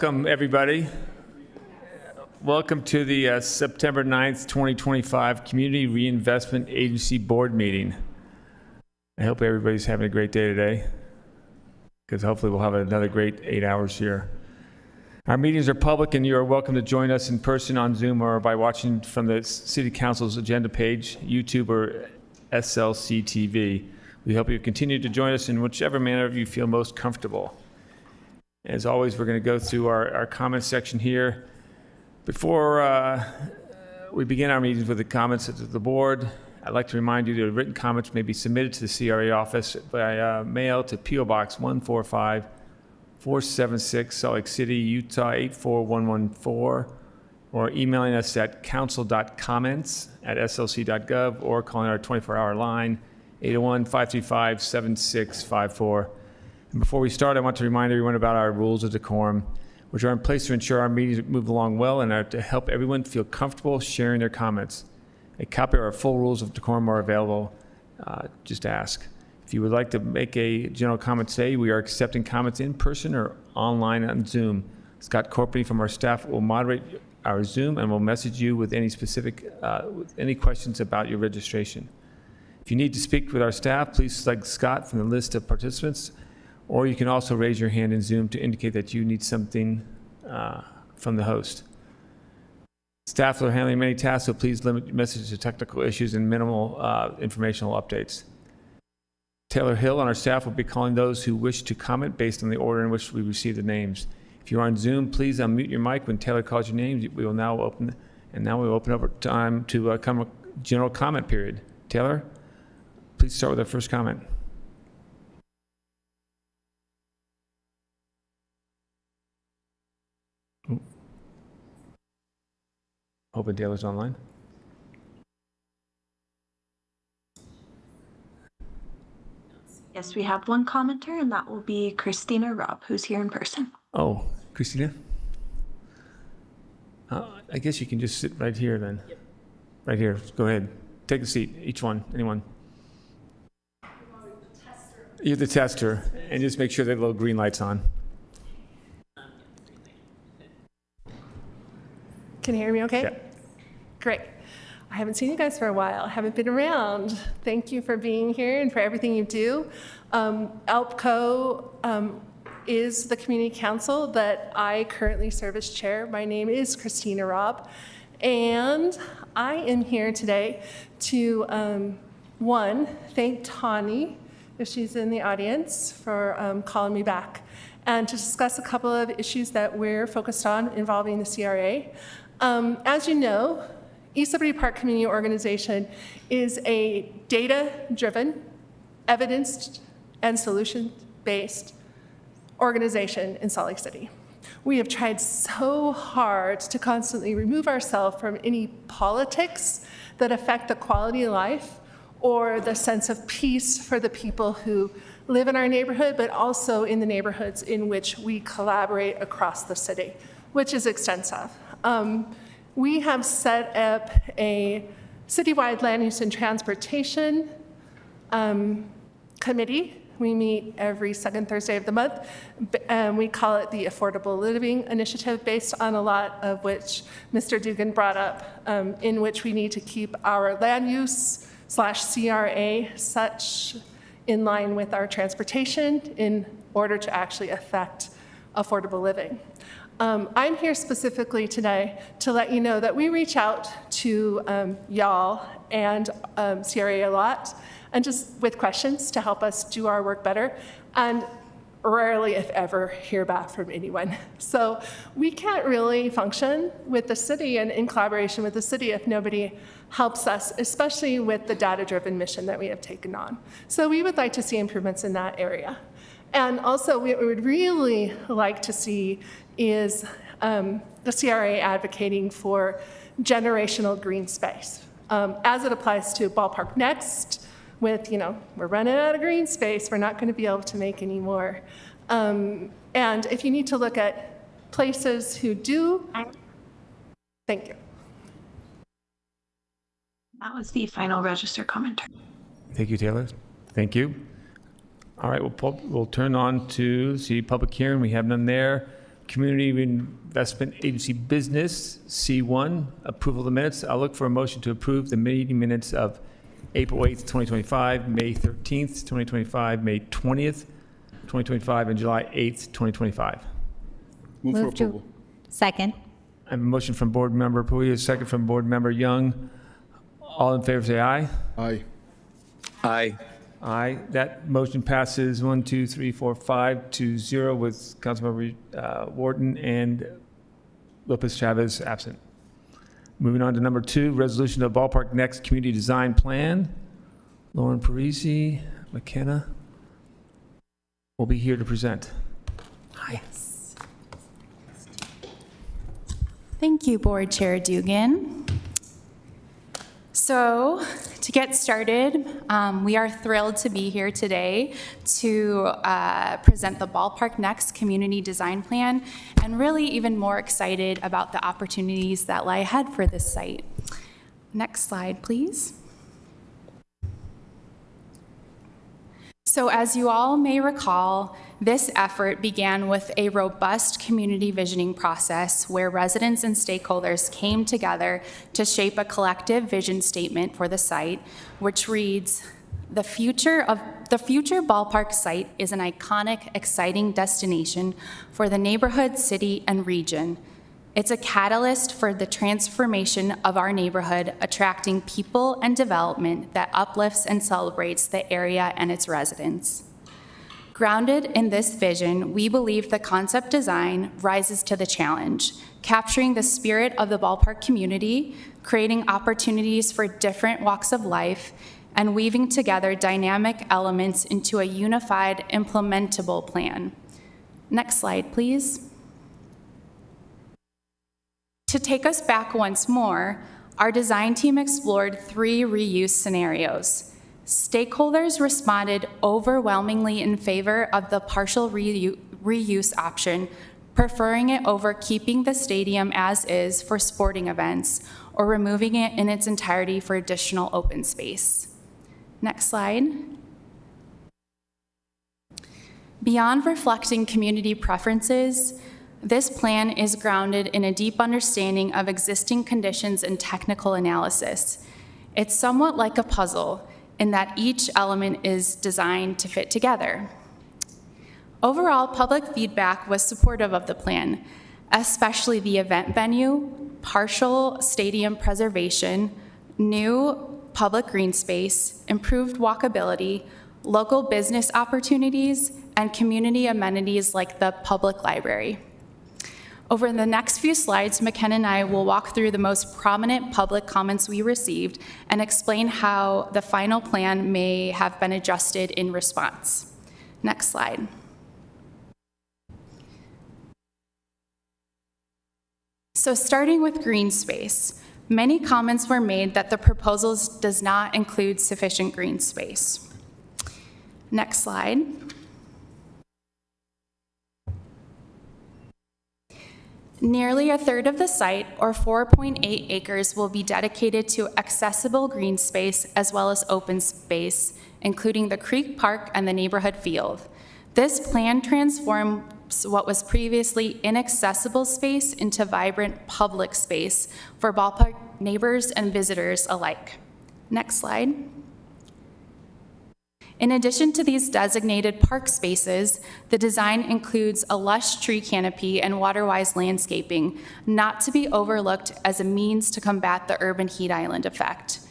Welcome, everybody. Welcome to the September 9th, 2025 Community Reinvestment Agency Board meeting. I hope everybody's having a great day today, because hopefully we'll have another great 8 hours here. Our meetings are public, and you are welcome to join us in person on Zoom or by watching from the City Council's agenda page, YouTube, or SLC TV. We hope you continue to join us in whichever manner you feel most comfortable. As always, we're going to go through our comments section here. Before we begin our meetings with the comments of the board, I'd like to remind you that written comments may be submitted to the CRA office by mail to P.O. Box 145476, Salt Lake City, Utah 84114, or emailing us at council.comments@slc.gov, or calling our 24-hour line 801-535-7654. And before we start, I want to remind everyone about our rules of decorum, which are in place to ensure our meetings move along well and are to help everyone feel comfortable sharing their comments. A copy of our full rules of decorum are available. Just ask. If you would like to make a general comment today, we are accepting comments in person or online on Zoom. Scott Corpany from our staff will moderate our Zoom and will message you with any specific, with any questions about your registration. If you need to speak with our staff, please select Scott from the list of participants, or you can also raise your hand in Zoom to indicate that you need something from the host. Staff are handling many tasks, so please limit your message to technical issues and minimal informational updates. Taylor Hill on our staff will be calling those who wish to comment based on the order in which we receive the names. If you're on Zoom, please unmute your mic when Taylor calls your name. We will now open, and now we'll open up time to come a general comment period. Taylor, please start with our first comment. Hoping Taylor's online. Yes, we have one commenter, and that will be Christina Robb, who's here in person. Oh, Christina? I guess you can just sit right here then. Yep. Right here. Go ahead. Take a seat, each one. Anyone? You're the tester, and just make sure that little green light's on. Can you hear me okay? Yeah. Great. I haven't seen you guys for a while. I haven't been around. Thank you for being here and for everything you do. ALPCO is the community council that I currently serve as chair. My name is Christina Robb, and I am here today to, one, thank Tawny, if she's in the audience, for calling me back, and to discuss a couple of issues that we're focused on involving the CRA. As you know, East Liberty Park Community Organization is a data-driven, evidence and solution-based organization in Salt Lake City. We have tried so hard to constantly remove ourselves from any politics that affect the quality of life or the sense of peace for the people who live in our neighborhood, but also in the neighborhoods in which we collaborate across the city, which is extensive. We have set up a citywide land use and transportation committee. We meet every second Thursday of the month, and we call it the Affordable Living Initiative, based on a lot of which Mr. Dugan brought up, in which we need to keep our land use / CRA such in line with our transportation in order to actually affect affordable living. I'm here specifically today to let you know that we reach out to y'all and CRA a lot, and just with questions to help us do our work better, and rarely, if ever, hear back from anyone. So we can't really function with the city and in collaboration with the city if nobody helps us, especially with the data-driven mission that we have taken on. So we would like to see improvements in that area. And also, what we would really like to see is the CRA advocating for generational green space. As it applies to Ballpark Next, with, we're running out of green space, we're not going to be able to make any more. And if you need to look at places who do, thank you. That was the final register commenter. Thank you, Taylor. Thank you. All right, we'll turn on to the public hearing. We have none there. Community Reinvestment Agency Business, C1, approval of the minutes. I'll look for a motion to approve the meeting minutes of April 8th, 2025, May 13th, 2025, May 20th, 2025, and July 8th, 2025. Move for Move to- approval. Second. I have a motion from Board Member Pui, a second from Board Member Young. All in favor say aye. Aye. Aye. Aye. That motion passes 1, 2, 3, 4, 5 to 0 with Councilmember Wharton and Lopez Chavez absent. Moving on to number 2, resolution of Ballpark Next Community Design Plan. Lauren Parisi, McKenna will be here to present. Yes. Thank you, Board Chair Dugan. So, to get started, we are thrilled to be here today to present the Ballpark Next Community Design Plan, and really even more excited about the opportunities that lie ahead for this site. Next slide, please. So as you all may recall, this effort began with a robust community visioning process where residents and stakeholders came together to shape a collective vision statement for the site, which reads, the future ballpark site is an iconic, exciting destination for the neighborhood, city, and region. It's a catalyst for the transformation of our neighborhood, attracting people and development that uplifts and celebrates the area and its residents. Grounded in this vision, we believe the concept design rises to the challenge, capturing the spirit of the ballpark community, creating opportunities for different walks of life, and weaving together dynamic elements into a unified, implementable plan. Next slide, please. To take us back once more, our design team explored 3 reuse scenarios. Stakeholders responded overwhelmingly in favor of the partial reuse option, preferring it over keeping the stadium as is for sporting events or removing it in its entirety for additional open space. Next slide. Beyond reflecting community preferences, this plan is grounded in a deep understanding of existing conditions and technical analysis. It's somewhat like a puzzle in that each element is designed to fit together. Overall, public feedback was supportive of the plan, especially the event venue, partial stadium preservation, new public green space, improved walkability, local business opportunities, and community amenities like the public library. Over the next few slides, McKenna and I will walk through the most prominent public comments we received and explain how the final plan may have been adjusted in response. Next slide. So starting with green space, many comments were made that the proposal does not include sufficient green space. Next slide. Nearly a third of the site, or 4.8 acres, will be dedicated to accessible green space as well as open space, including the Creek Park and the neighborhood field. This plan transforms what was previously inaccessible space into vibrant public space for ballpark neighbors and visitors alike. Next slide. In addition to these designated park spaces, the design includes a lush tree canopy and water-wise landscaping, not to be overlooked as a means to combat the urban heat island effect.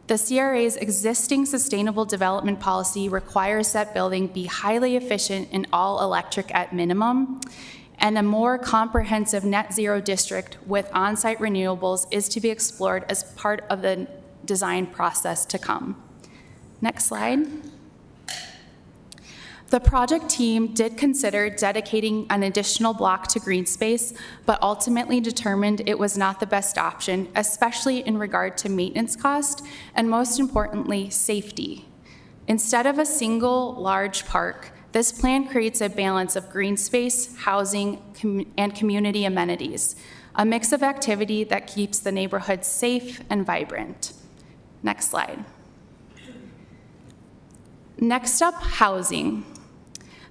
The CRA's existing sustainable development policy requires that building be highly efficient and all electric at minimum, and a more comprehensive net zero district with on-site renewables is to be explored as part of the design process to come. Next slide. The project team did consider dedicating an additional block to green space, but ultimately determined it was not the best option, especially in regard to maintenance cost and, most importantly, safety. Instead of a single large park, this plan creates a balance of green space, housing, and community amenities, a mix of activity that keeps the neighborhood safe and vibrant. Next slide. Next up, housing.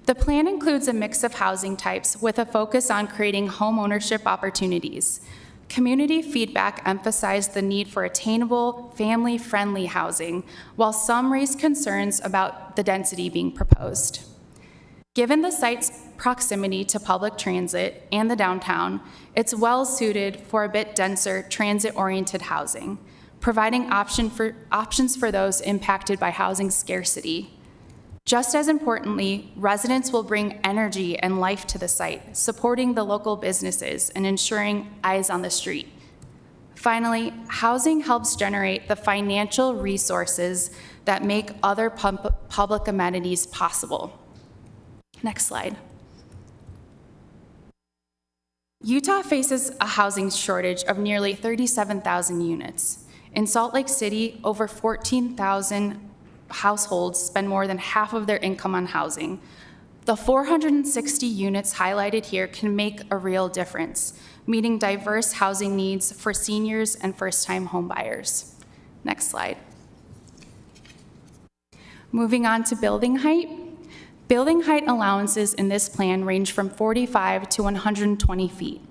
The plan includes a mix of housing types with a focus on creating home ownership opportunities. Community feedback emphasized the need for attainable, family-friendly housing, while some raised concerns about the density being proposed. Given the site's proximity to public transit and the downtown, it's well suited for a bit denser transit-oriented housing, providing options for those impacted by housing scarcity. Just as importantly, residents will bring energy and life to the site, supporting the local businesses and ensuring eyes on the street. Finally, housing helps generate the financial resources that make other public amenities possible. Next slide. Utah faces a housing shortage of nearly 37,000 units. In Salt Lake City, over 14,000 households spend more than half of their income on housing. The 460 units highlighted here can make a real difference, meeting diverse housing needs for seniors and first-time homebuyers. Next slide. Moving on to building height. Building height allowances in this plan range from 45 to 120 feet,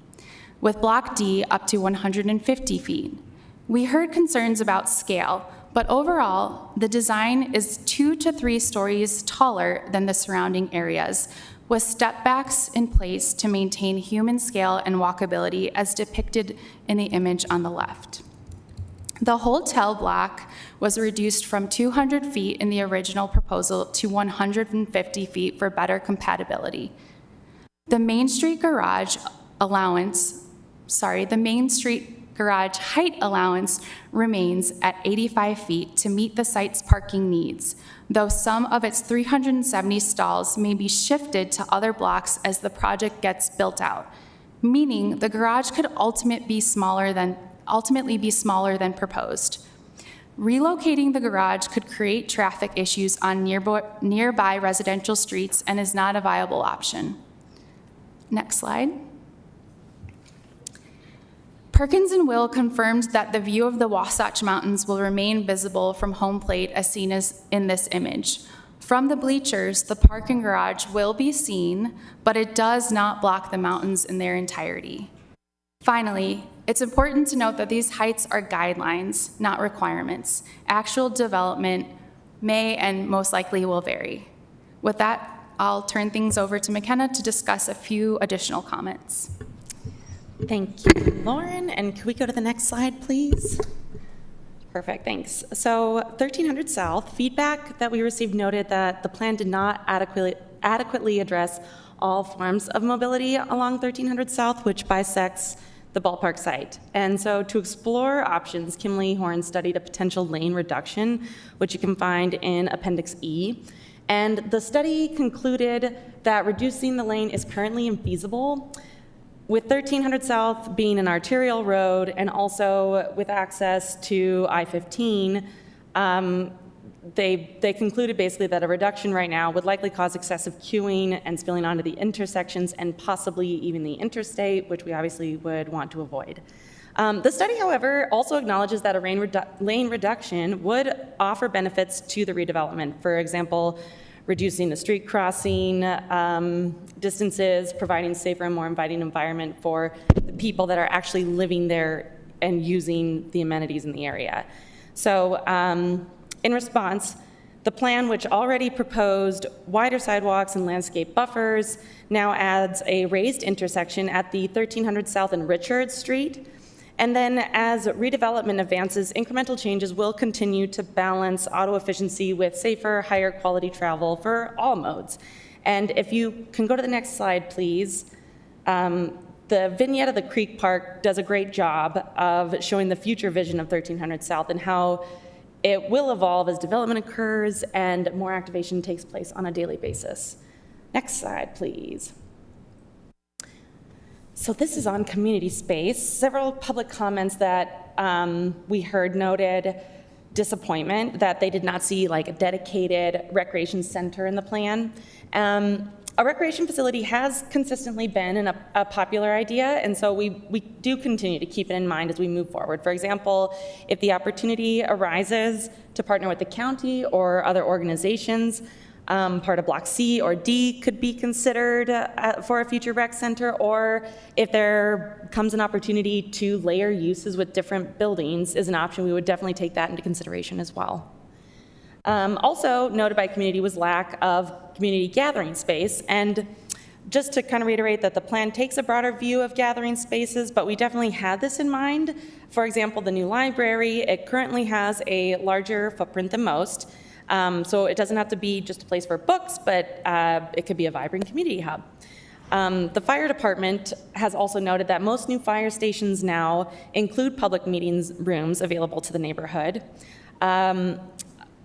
with Block D up to 150 feet. We heard concerns about scale, but overall, the design is 2 to 3 stories taller than the surrounding areas, with step backs in place to maintain human scale and walkability as depicted in the image on the left. The hotel block was reduced from 200 feet in the original proposal to 150 feet for better compatibility. The Main Street garage height allowance remains at 85 feet to meet the site's parking needs, though some of its 370 stalls may be shifted to other blocks as the project gets built out, meaning the garage could ultimately be smaller than proposed. Relocating the garage could create traffic issues on nearby residential streets and is not a viable option. Next slide. Perkins and Will confirmed that the view of the Wasatch Mountains will remain visible from home plate as seen as in this image. From the bleachers, the parking garage will be seen, but it does not block the mountains in their entirety. Finally, it's important to note that these heights are guidelines, not requirements. Actual development may and most likely will vary. With that, I'll turn things over to McKenna to discuss a few additional comments. Thank you, Lauren. And can we go to the next slide, please? Perfect, thanks. So 1300 South, feedback that we received noted that the plan did not adequately address all forms of mobility along 1300 South, which bisects the ballpark site. And so to explore options, Kimberly Horn studied a potential lane reduction, which you can find in Appendix E. And the study concluded that reducing the lane is currently infeasible, with 1300 South being an arterial road and also with access to I-15. They concluded basically that a reduction right now would likely cause excessive queuing and spilling onto the intersections and possibly even the interstate, which we obviously would want to avoid. The study, however, also acknowledges that a lane reduction would offer benefits to the redevelopment. For example, reducing the street crossing distances, providing safer and more inviting environment for the people that are actually living there and using the amenities in the area. So in response, the plan, which already proposed wider sidewalks and landscape buffers, now adds a raised intersection at the 1300 South and Richard Street. And then as redevelopment advances, incremental changes will continue to balance auto efficiency with safer, higher quality travel for all modes. And if you can go to the next slide, please. The vignette of the Creek Park does a great job of showing the future vision of 1300 South and how it will evolve as development occurs and more activation takes place on a daily basis. Next slide, please. So this is on community space. Several public comments that we heard noted disappointment that they did not see like a dedicated recreation center in the plan. A recreation facility has consistently been a popular idea, and so we do continue to keep it in mind as we move forward. For example, if the opportunity arises to partner with the county or other organizations, Part of Block C or D could be considered for a future rec center, or if there comes an opportunity to layer uses with different buildings is an option, we would definitely take that into consideration as well. Also noted by community was lack of community gathering space, and just to kind of reiterate that the plan takes a broader view of gathering spaces, but we definitely had this in mind. For example, the new library, it currently has a larger footprint than most. So it doesn't have to be just a place for books, but it could be a vibrant community hub. The fire department has also noted that most new fire stations now include public meetings rooms available to the neighborhood.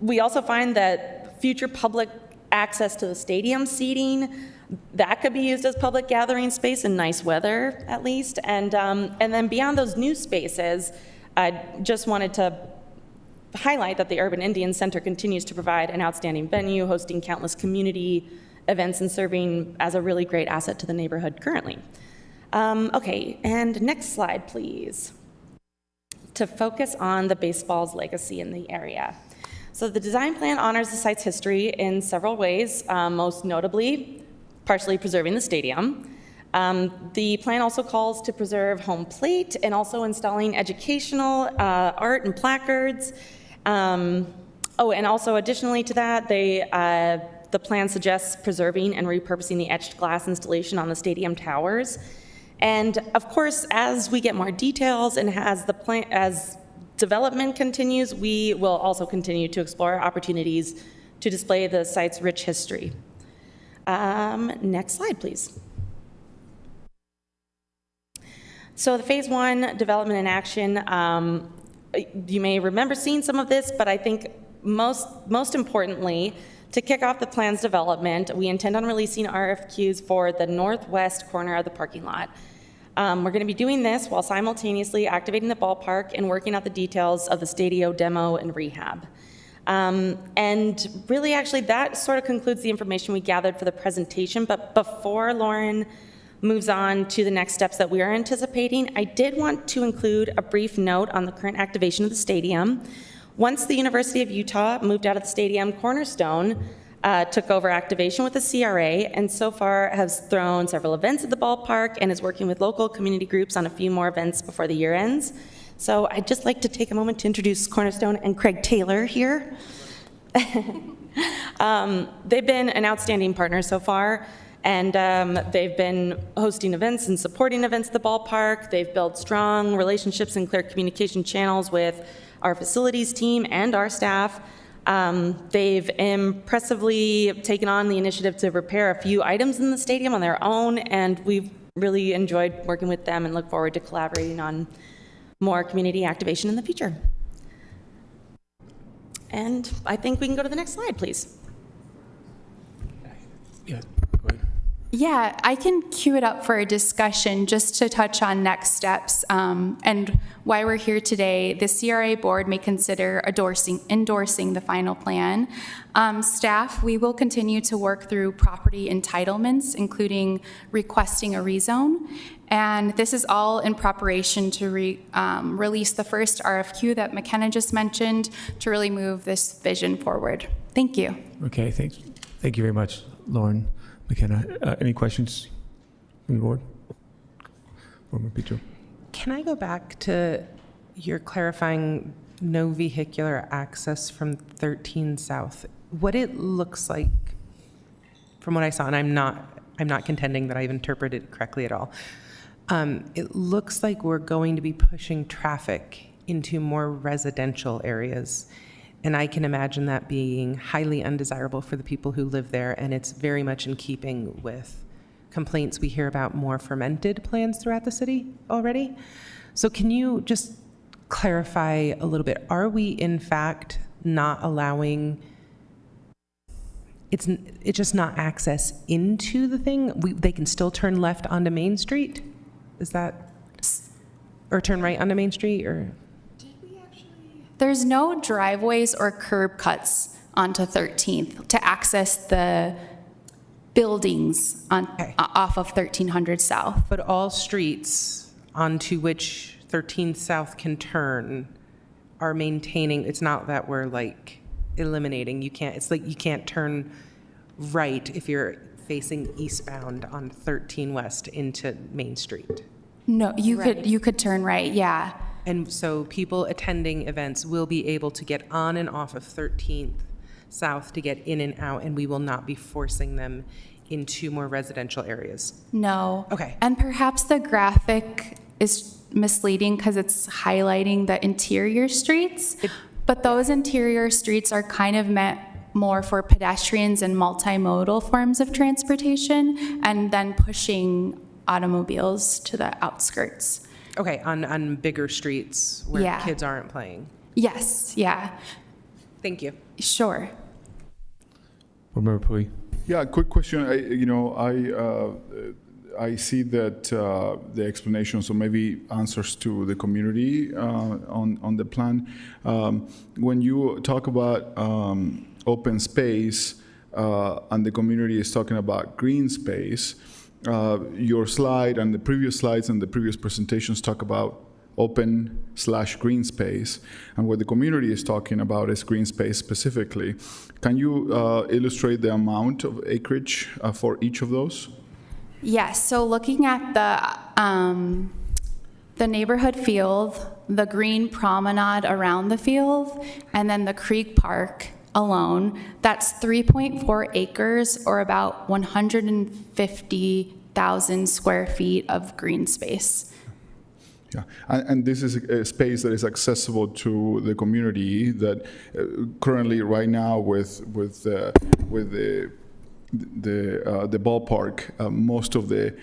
We also find that future public access to the stadium seating, that could be used as public gathering space in nice weather, at least. And then beyond those new spaces, I just wanted to highlight that the Urban Indian Center continues to provide an outstanding venue, hosting countless community events and serving as a really great asset to the neighborhood currently. Okay, and next slide, please. To focus on the baseball's legacy in the area. So the design plan honors the site's history in several ways, most notably partially preserving the stadium. The plan also calls to preserve home plate and also installing educational art and placards. And also additionally to that, the plan suggests preserving and repurposing the etched glass installation on the stadium towers. And of course, as we get more details and as development continues, we will also continue to explore opportunities to display the site's rich history. Next slide, please. So the phase 1 development and action, you may remember seeing some of this, but I think most importantly, to kick off the plan's development, we intend on releasing RFQs for the northwest corner of the parking lot. We're going to be doing this while simultaneously activating the ballpark and working out the details of the stadio demo and rehab. And really, actually, that sort of concludes the information we gathered for the presentation. But before Lauren moves on to the next steps that we are anticipating, I did want to include a brief note on the current activation of the stadium. Once the University of Utah moved out of the stadium, Cornerstone took over activation with the CRA, and so far has thrown several events at the ballpark and is working with local community groups on a few more events before the year ends. So I'd just like to take a moment to introduce Cornerstone and Craig Taylor here. They've been an outstanding partner so far, and they've been hosting events and supporting events at the ballpark. They've built strong relationships and clear communication channels with our facilities team and our staff. They've impressively taken on the initiative to repair a few items in the stadium on their own, and we've really enjoyed working with them and look forward to collaborating on more community activation in the future. And I think we can go to the next slide, please. Yeah, go ahead. Yeah, I can cue it up for a discussion just to touch on next steps and why we're here today. The CRA board may consider endorsing the final plan. Staff, we will continue to work through property entitlements, including requesting a rezone. And this is all in preparation to release the first RFQ that McKenna just mentioned to really move this vision forward. Thank you. Okay, thanks. Thank you very much, Lauren, McKenna. Any questions from the board? Former Petro. Can I go back to your clarifying no vehicular access from 13 South? What it looks like, from what I saw, and I'm not contending that I've interpreted it correctly at all. It looks like we're going to be pushing traffic into more residential areas. And I can imagine that being highly undesirable for the people who live there, and it's very much in keeping with complaints we hear about more fermented plans throughout the city already. So can you just clarify a little bit? Are we in fact not allowing, it's just not access into the thing? They can still turn left onto Main Street? Is that, or turn right onto Main Street, or? There's no driveways or curb cuts onto 13th to access the buildings on, off of 1300 South. But all streets onto which 13th South can turn are maintaining, it's not that we're like eliminating, it's like you can't turn right if you're facing eastbound on 13 West into Main Street. No, you could turn right, yeah. And so people attending events will be able to get on and off of 13th South to get in and out, and we will not be forcing them into more residential areas. No. Okay. And perhaps the graphic is misleading because it's highlighting the interior streets, but those interior streets are kind of meant more for pedestrians and multimodal forms of transportation, and then pushing automobiles to the outskirts. Okay, on bigger streets where Yeah. kids aren't playing. Yes, yeah, Thank you. sure. Board Member Pui. Yeah, quick question. I see that the explanation, so maybe answers to the community on the plan. When you talk about open space and the community is talking about green space, your slide and the previous slides and the previous presentations talk about open/green space, and what the community is talking about is green space specifically. Can you illustrate the amount of acreage for each of those? Yes, so looking at the neighborhood field, the green promenade around the field, and then the Creek Park alone, that's 3.4 acres or about 150,000 square feet of green space. Yeah, and this is a space that is accessible to the community that currently, right now, with the ballpark, most of the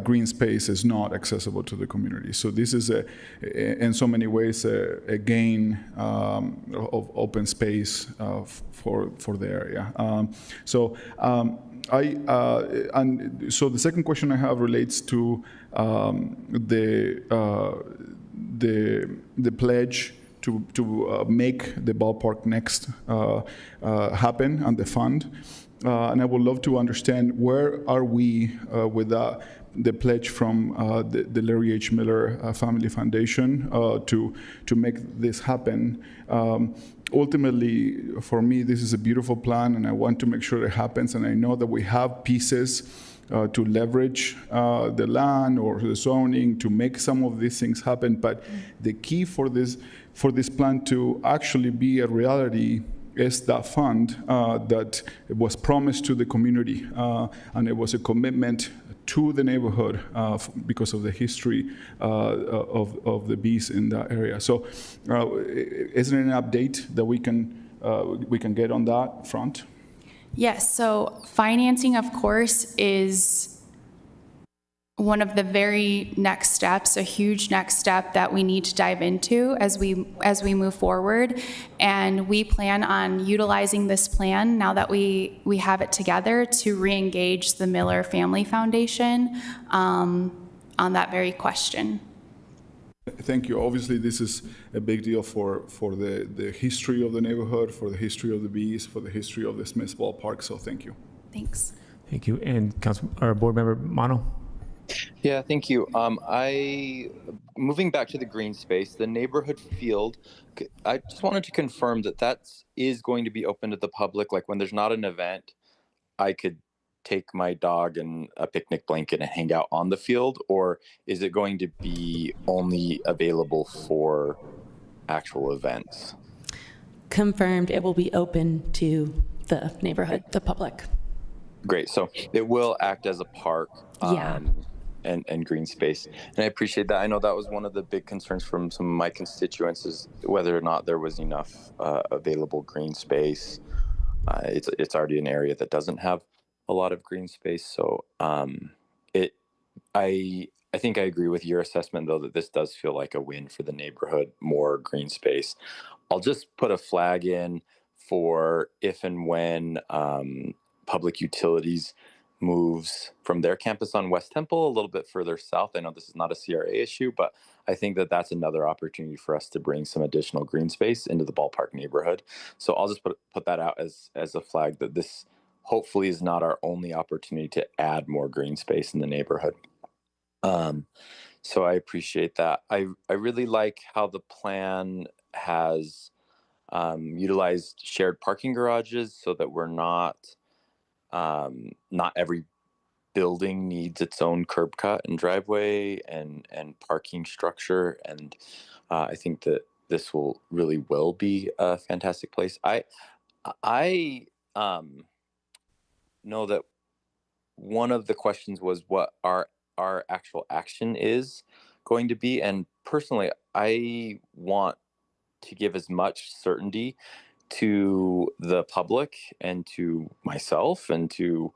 green space is not accessible to the community. So this is in so many ways a gain of open space for the area. So the second question I have relates to the pledge to make the ballpark next happen and the fund. And I would love to understand where are we with the pledge from the Larry H. Miller Family Foundation to make this happen. Ultimately, for me, this is a beautiful plan, and I want to make sure it happens. And I know that we have pieces to leverage the land or the zoning to make some of these things happen. But the key for this plan to actually be a reality is that fund that was promised to the community, and it was a commitment to the neighborhood because of the history of the bees in that area. So, is there an update that we can get on that front? Yes, so financing, of course, is one of the very next steps, a huge next step that we need to dive into as we move forward. And we plan on utilizing this plan now that we have it together to re-engage the Miller Family Foundation on that very question. Thank you. Obviously, this is a big deal for the history of the neighborhood, for the history of the bees, for the history of the Smiths Ballpark. So thank you. Thanks. Thank you. And Board Member Mono. Yeah, thank you. Moving back to the green space, the neighborhood field, I just wanted to confirm that is going to be open to the public. Like when there's not an event, I could take my dog and a picnic blanket and hang out on the field, or is it going to be only available for actual events? Confirmed, it will be open to the neighborhood, the public. Great. So it will act as a park. Yeah. And green space. And I appreciate that. I know that was one of the big concerns from some of my constituents is whether or not there was enough available green space. It's already an area that doesn't have a lot of green space. So I think I agree with your assessment, though, that this does feel like a win for the neighborhood, more green space. I'll just put a flag in for if and when public utilities moves from their campus on West Temple a little bit further south. I know this is not a CRA issue, but I think that that's another opportunity for us to bring some additional green space into the ballpark neighborhood. So I'll just put that out as a flag that this hopefully is not our only opportunity to add more green space in the neighborhood. So I appreciate that. I really like how the plan has utilized shared parking garages so that we're not not every building needs its own curb cut and driveway and parking structure, and I think that this will be a fantastic place. I know that one of the questions was what our actual action is going to be, and personally, I want to give as much certainty to the public and to myself and to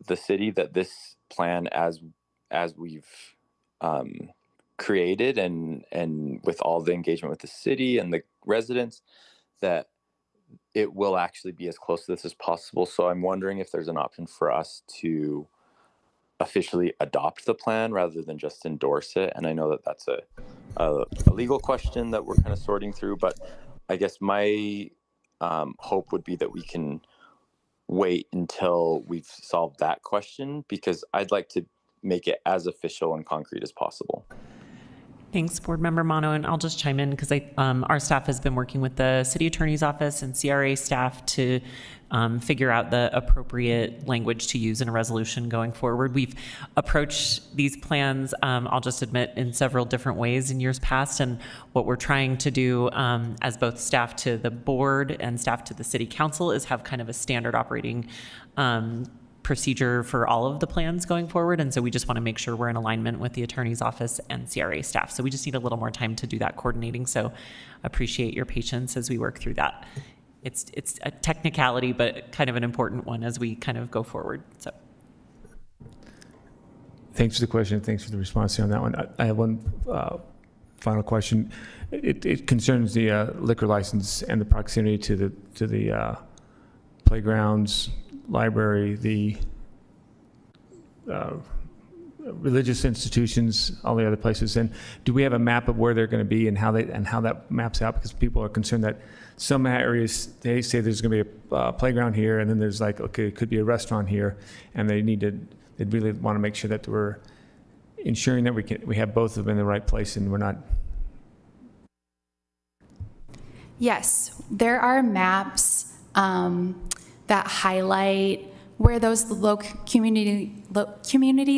the city that this plan, as we've created and with all the engagement with the city and the residents, that it will actually be as close to this as possible. So I'm wondering if there's an option for us to officially adopt the plan rather than just endorse it. And I know that that's a legal question that we're kind of sorting through, but I guess my hope would be that we can wait until we've solved that question, because I'd like to make it as official and concrete as possible. Thanks, Board Member Mono, and I'll just chime in because our staff has been working with the City Attorney's Office and CRA staff to figure out the appropriate language to use in a resolution going forward. We've approached these plans, I'll just admit, in several different ways in years past, and what we're trying to do as both staff to the board and staff to the City Council is have kind of a standard operating procedure for all of the plans going forward. And so we just want to make sure we're in alignment with the Attorney's Office and CRA staff. So we just need a little more time to do that coordinating. So appreciate your patience as we work through that. It's a technicality, but kind of an important one as we kind of go forward. So Thanks for the question. Thanks for the response on that one. I have one final question. It concerns the liquor license and the proximity to the playgrounds, library, the religious institutions, all the other places. And do we have a map of where they're going to be and how that maps out? Because people are concerned that some areas, they say there's going to be a playground here, and then there's like, okay, it could be a restaurant here, and they really want to make sure that we're ensuring that we have both of them in the right place and we're not. Yes, there are maps that highlight where those community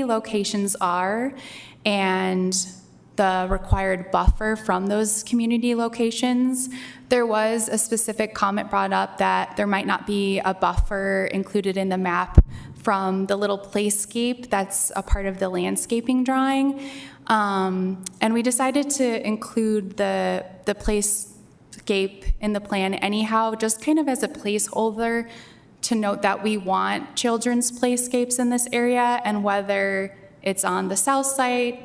locations are and the required buffer from those community locations. There was a specific comment brought up that there might not be a buffer included in the map from the little playscape that's a part of the landscaping drawing. And we decided to include the playscape in the plan anyhow, just kind of as a placeholder to note that we want children's playscapes in this area, and whether it's on the south side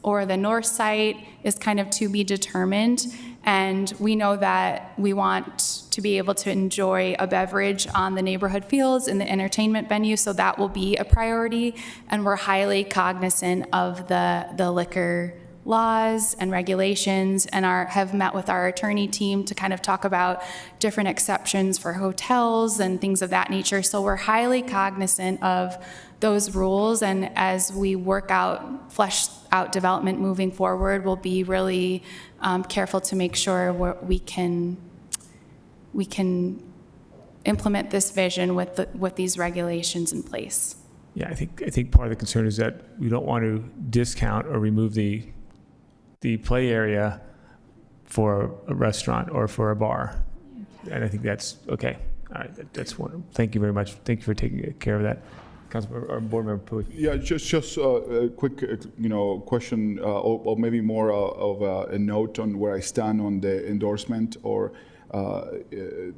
or the north side is kind of to be determined. And we know that we want to be able to enjoy a beverage on the neighborhood fields in the entertainment venue, so that will be a priority. And we're highly cognizant of the liquor laws and regulations, and have met with our attorney team to kind of talk about different exceptions for hotels and things of that nature. So we're highly cognizant of those rules, and as we flesh out development moving forward, we'll be really careful to make sure we can implement this vision with these regulations in place. Yeah, I think part of the concern is that we don't want to discount or remove the play area for a restaurant or for a bar. And I think that's okay. All right, that's one. Thank you very much. Thank you for taking care of that. Councilmember or Board Member Pui. Yeah, just a quick, question, or maybe more of a note on where I stand on the endorsement or,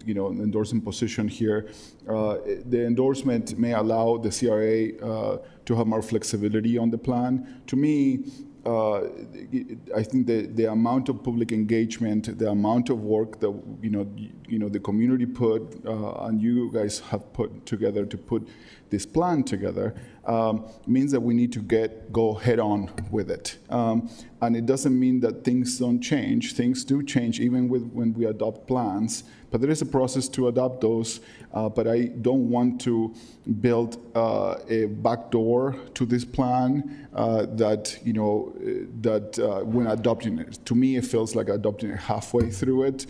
endorsement position here. The endorsement may allow the CRA to have more flexibility on the plan. To me, I think the amount of public engagement, the amount of work that the community put and you guys have put together to put this plan together means that we need to go head on with it. And it doesn't mean that things don't change. Things do change even when we adopt plans. But there is a process to adopt those, but I don't want to build a backdoor to this plan that, when adopting it. To me, it feels like adopting it halfway through it,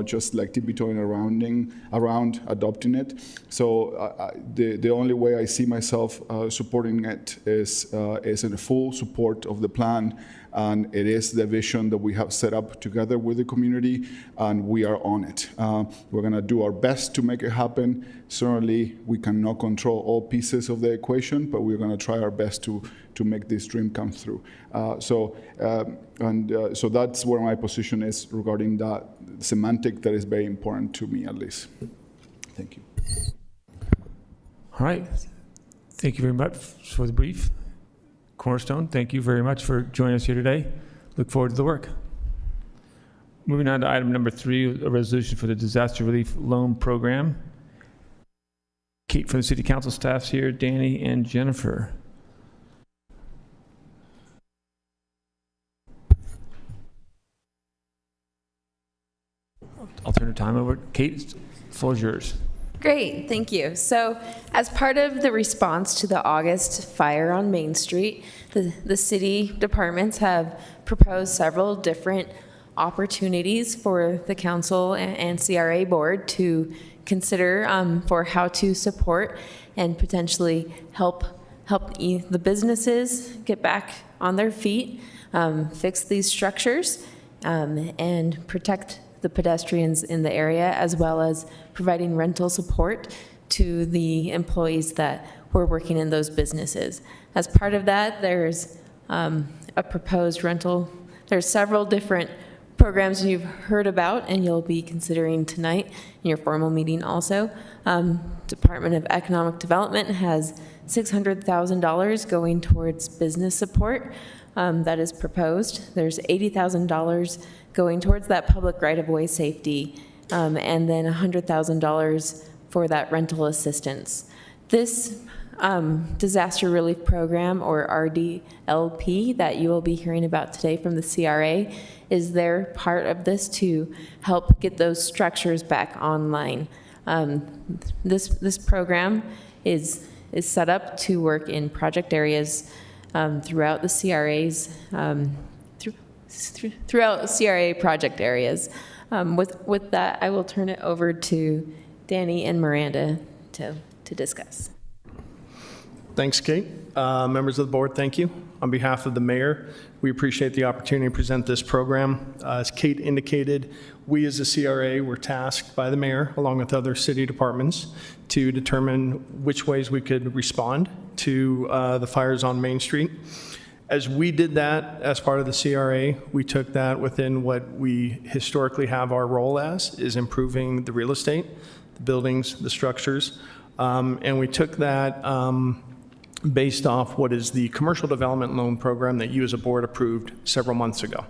just like tiptoeing around adopting it. So the only way I see myself supporting it is in the full support of the plan, and it is the vision that we have set up together with the community, and we are on it. We're going to do our best to make it happen. Certainly, we cannot control all pieces of the equation, but we're going to try our best to make this dream come through. So that's where my position is regarding that semantic that is very important to me, at least. Thank you. All right. Thank you very much for the brief. Cornerstone, thank you very much for joining us here today. Look forward to the work. Moving on to item number 3, a resolution for the Disaster Relief Loan Program. Kate from the City Council staff's here, Danny and Jennifer. I'll turn the time over. Kate, the floor is yours. Great, thank you. So as part of the response to the August fire on Main Street, the city departments have proposed several different opportunities for the council and CRA board to consider for how to support and potentially help the businesses get back on their feet, fix these structures, and protect the pedestrians in the area, as well as providing rental support to the employees that were working in those businesses. As part of that, there's a proposed rental. There's several different programs you've heard about and you'll be considering tonight in your formal meeting also. Department of Economic Development has $600,000 going towards business support that is proposed. There's $80,000 going towards that public right-of-way safety, and then $100,000 for that rental assistance. This disaster relief program, or RDLP, that you will be hearing about today from the CRA, is their part of this to help get those structures back online. This program is set up to work in project areas throughout the CRA's throughout CRA project areas. With that, I will turn it over to Danny and Miranda to discuss. Thanks, Kate. Members of the board, thank you. On behalf of the mayor, we appreciate the opportunity to present this program. As Kate indicated, we as a CRA were tasked by the mayor, along with other city departments, to determine which ways we could respond to the fires on Main Street. As we did that as part of the CRA, we took that within what we historically have our role as, is improving the real estate, the buildings, the structures. And we took that based off what is the commercial development loan program that you as a board approved several months ago.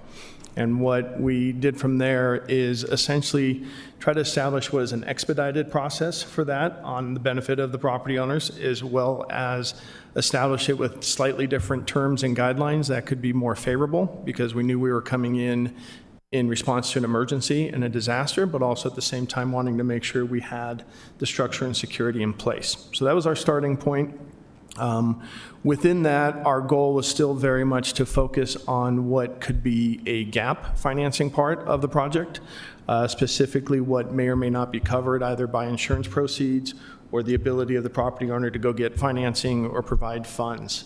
And what we did from there is essentially try to establish what is an expedited process for that on the benefit of the property owners, as well as establish it with slightly different terms and guidelines that could be more favorable, because we knew we were coming in response to an emergency and a disaster, but also at the same time wanting to make sure we had the structure and security in place. So that was our starting point. Within that, our goal was still very much to focus on what could be a gap financing part of the project, specifically what may or may not be covered either by insurance proceeds or the ability of the property owner to go get financing or provide funds.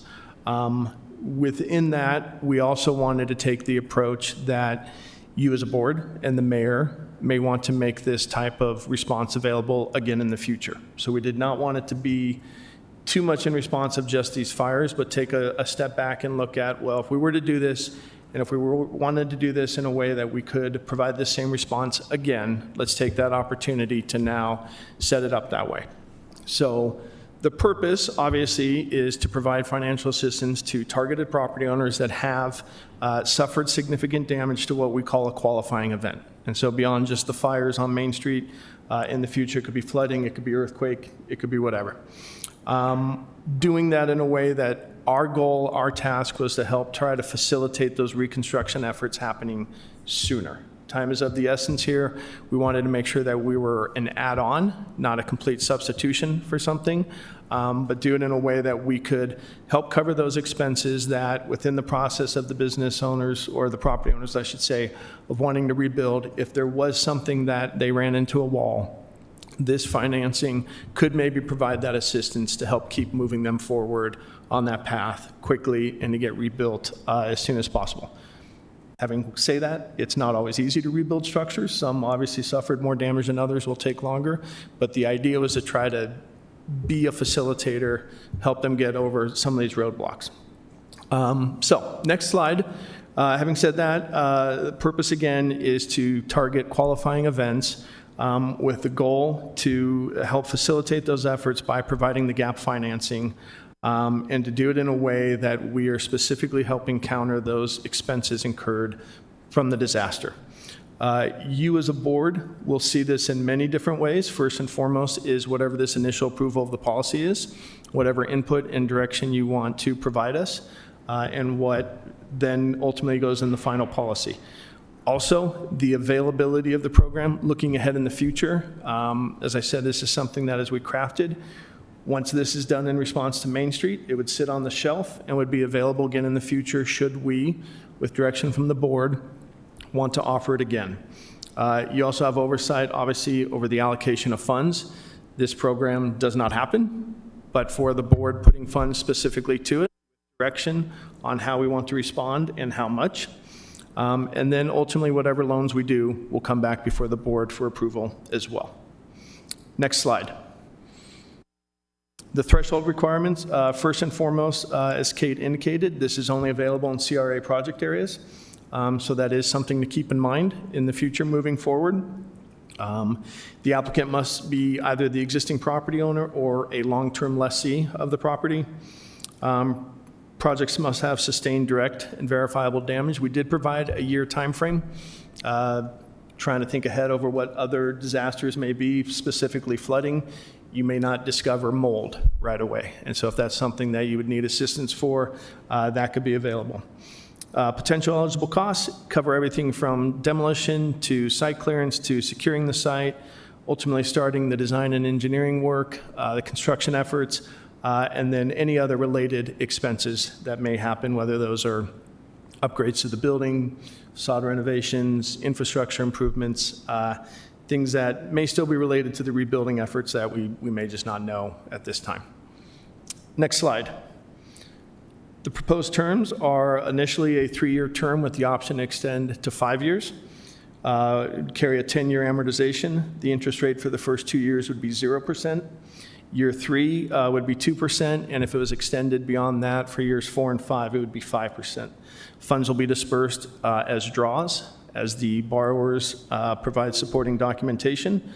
Within that, we also wanted to take the approach that you as a board and the mayor may want to make this type of response available again in the future. So we did not want it to be too much in response of just these fires, but take a step back and look at, well, if we were to do this, and if we wanted to do this in a way that we could provide the same response again, let's take that opportunity to now set it up that way. So the purpose, obviously, is to provide financial assistance to targeted property owners that have suffered significant damage to what we call a qualifying event. And so beyond just the fires on Main Street, in the future, it could be flooding, it could be earthquake, it could be whatever. Doing that in a way that our goal, our task was to help try to facilitate those reconstruction efforts happening sooner, Time is of the essence here. We wanted to make sure that we were an add-on, not a complete substitution for something, but do it in a way that we could help cover those expenses that within the process of the business owners, or the property owners, I should say, of wanting to rebuild, if there was something that they ran into a wall, this financing could maybe provide that assistance to help keep moving them forward on that path quickly and to get rebuilt as soon as possible. Having say that, it's not always easy to rebuild structures. Some obviously suffered more damage than others, will take longer, but the idea was to try to be a facilitator, help them get over some of these roadblocks. So next slide. Having said that, the purpose again is to target qualifying events with the goal to help facilitate those efforts by providing the gap financing, and to do it in a way that we are specifically helping counter those expenses incurred from the disaster. You as a board will see this in many different ways. First and foremost is whatever this initial approval of the policy is, whatever input and direction you want to provide us, and what then ultimately goes in the final policy. Also, the availability of the program, looking ahead in the future. As I said, this is something that as we crafted, once this is done in response to Main Street, it would sit on the shelf and would be available again in the future should we, with direction from the board, want to offer it again. You also have oversight, obviously, over the allocation of funds. This program does not happen, but for the board putting funds specifically to it, direction on how we want to respond and how much. And then ultimately, whatever loans we do will come back before the board for approval as well. Next slide. The threshold requirements, first and foremost, as Kate indicated, this is only available in CRA project areas. So that is something to keep in mind in the future moving forward. The applicant must be either the existing property owner or a long-term lessee of the property. Projects must have sustained direct and verifiable damage. We did provide a year time frame, trying to think ahead over what other disasters may be, specifically flooding. You may not discover mold right away. And so if that's something that you would need assistance for, that could be available. Potential eligible costs cover everything from demolition to site clearance to securing the site, ultimately starting the design and engineering work, the construction efforts, and then any other related expenses that may happen, whether those are upgrades to the building, sod renovations, infrastructure improvements, things that may still be related to the rebuilding efforts that we may just not know at this time. Next slide. The proposed terms are initially a 3-year term with the option to extend to 5 years. Carry a 10-year amortization. The interest rate for the first 2 years would be 0%. Year 3 would be 2%, and if it was extended beyond that for years 4 and 5, it would be 5%. Funds will be dispersed as draws as the borrowers provide supporting documentation.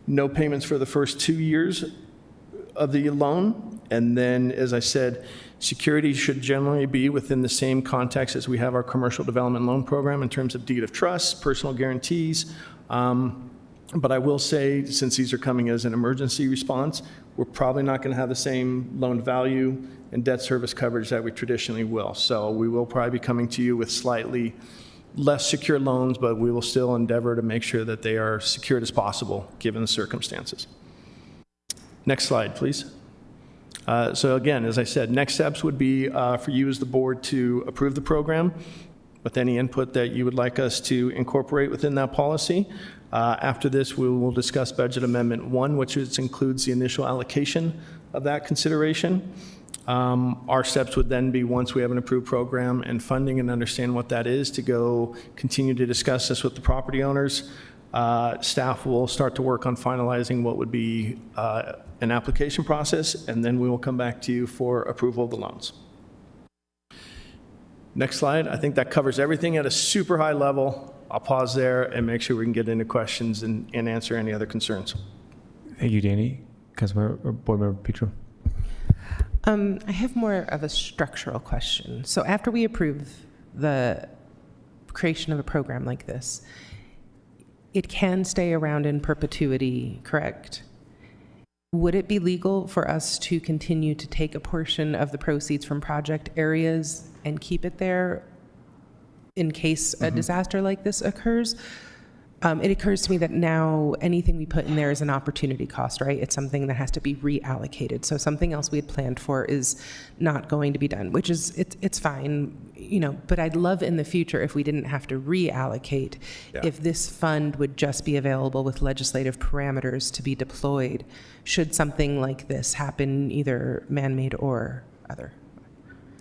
No payments for the first 2 years of the loan, and then, as I said, security should generally be within the same context as we have our commercial development loan program in terms of deed of trust, personal guarantees. But I will say, since these are coming as an emergency response, we're probably not going to have the same loan value and debt service coverage that we traditionally will. So we will probably be coming to you with slightly less secure loans, but we will still endeavor to make sure that they are secured as possible given the circumstances. Next slide, please. So again, as I said, next steps would be for you as the board to approve the program with any input that you would like us to incorporate within that policy. After this, we will discuss Budget Amendment 1, which includes the initial allocation of that consideration. Our steps would then be, once we have an approved program and funding and understand what that is, to go continue to discuss this with the property owners. Staff will start to work on finalizing what would be an application process, and then we will come back to you for approval of the loans. Next slide. I think that covers everything at a super high level. I'll pause there and make sure we can get into questions and answer any other concerns. Thank you, Danny. Councilmember, Board Member Petro. I have more of a structural question. So after we approve the creation of a program like this, it can stay around in perpetuity, correct? Would it be legal for us to continue to take a portion of the proceeds from project areas and keep it there in case a disaster like this occurs? It occurs to me that now anything we put in there is an opportunity cost, right? It's something that has to be reallocated. So something else we had planned for is not going to be done, which is, it's fine, you know, but I'd love in the future if we didn't have to reallocate, if this fund would just be available with legislative parameters to be deployed, should something like this happen, either man-made or other.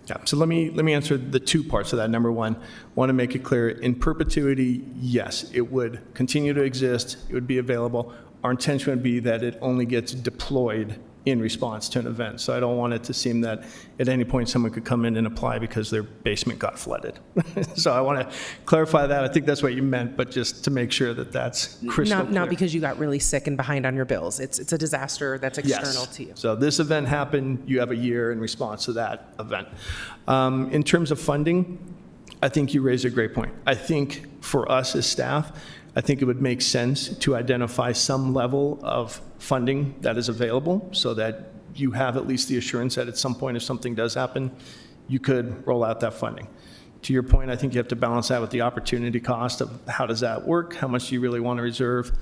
Yeah, so let me answer the two parts of that. Number one, want to make it clear, in perpetuity, yes, it would continue to exist, it would be available. Our intention would be that it only gets deployed in response to an event. So I don't want it to seem that at any point someone could come in and apply because their basement got flooded. So I want to clarify that. I think that's what you meant, but just to make sure that that's crystal clear. Not because you got really sick and behind on your bills. It's a disaster that's external Yes. to you. So this event happened, you have a year in response to that event. In terms of funding, I think you raised a great point. I think for us as staff, I think it would make sense to identify some level of funding that is available so that you have at least the assurance that at some point if something does happen, you could roll out that funding. To your point, I think you have to balance that with the opportunity cost of how does that work? How much do you really want to reserve?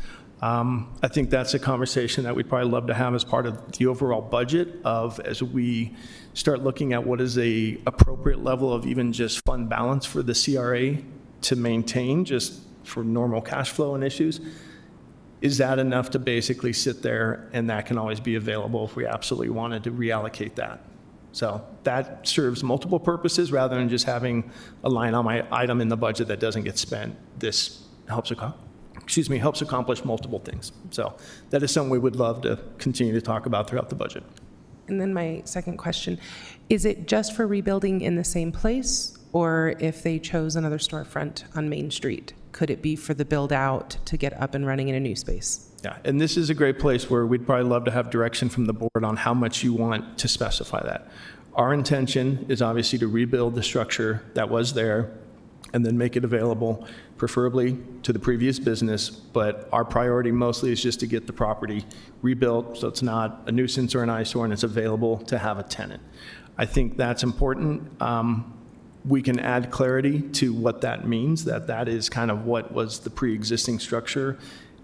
I think that's a conversation that we'd probably love to have as part of the overall budget of as we start looking at what is a appropriate level of even just fund balance for the CRA to maintain just for normal cash flow and issues. Is that enough to basically sit there and that can always be available if we absolutely wanted to reallocate that? So that serves multiple purposes rather than just having a line on my item in the budget that doesn't get spent. This helps accomplish multiple things. So that is something we would love to continue to talk about throughout the budget. And then my second question, is it just for rebuilding in the same place? Or if they chose another storefront on Main Street, could it be for the build out to get up and running in a new space? Yeah, and this is a great place where we'd probably love to have direction from the board on how much you want to specify that. Our intention is obviously to rebuild the structure that was there and then make it available, preferably to the previous business, but our priority mostly is just to get the property rebuilt so it's not a nuisance or an eyesore and it's available to have a tenant. I think that's important. We can add clarity to what that means, that is kind of what was the pre-existing structure,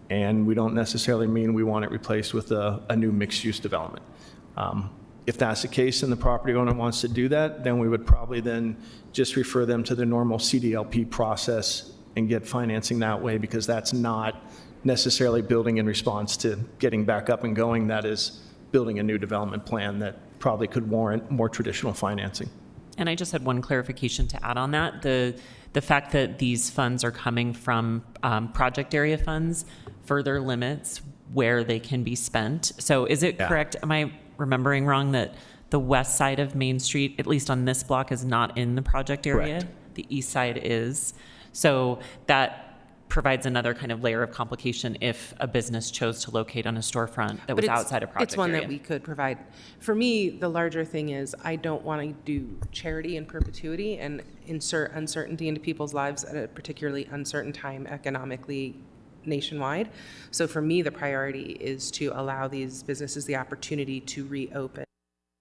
and we don't necessarily mean we want it replaced with a new mixed-use development. If that's the case and the property owner wants to do that, then we would probably then just refer them to the normal CDLP process and get financing that way, because that's not necessarily building in response to getting back up and going. That is building a new development plan that probably could warrant more traditional financing. And I just had one clarification to add on that. The fact that these funds are coming from project area funds further limits where they can be spent. So is it correct, am I remembering wrong, that the west side of Main Street, at least on this block, is not in the project area? Correct. The east side is. So that provides another kind of layer of complication if a business chose to locate on a storefront that was outside a project It's one area. that we could provide. For me, the larger thing is I don't want to do charity in perpetuity and insert uncertainty into people's lives at a particularly uncertain time economically nationwide. So for me, the priority is to allow these businesses the opportunity to reopen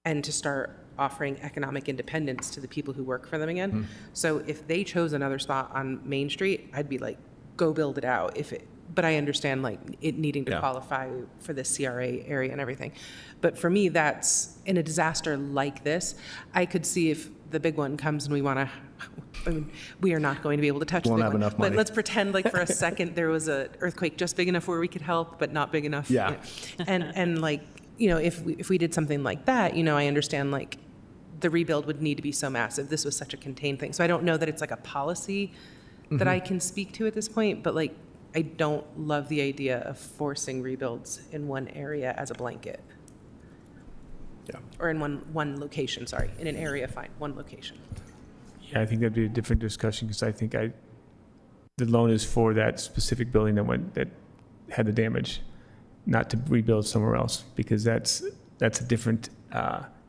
and to start offering economic independence to the people who work for them again. So if they chose another spot on Main Street, I'd be like, go build it out. But I understand like it needing to qualify for the CRA area and everything. But for me, that's in a disaster like this, I could see if the big one comes and we want to, I mean, we are not going to be able to touch the Won't big have one. enough But money. let's pretend like for a second there was an earthquake just big enough where we could help, but not big enough. Yeah. And like, you know, if we did something like that, you know, I understand like the rebuild would need to be so massive. This was such a contained thing. So I don't know that it's like a policy that I can speak to at this point, but like, I don't love the idea of forcing rebuilds in one area as a blanket. Yeah. Or in one location, sorry, in an area, fine, one location. Yeah, I think that'd be a different discussion, because I think the loan is for that specific building that had the damage, not to rebuild somewhere else, because that's a different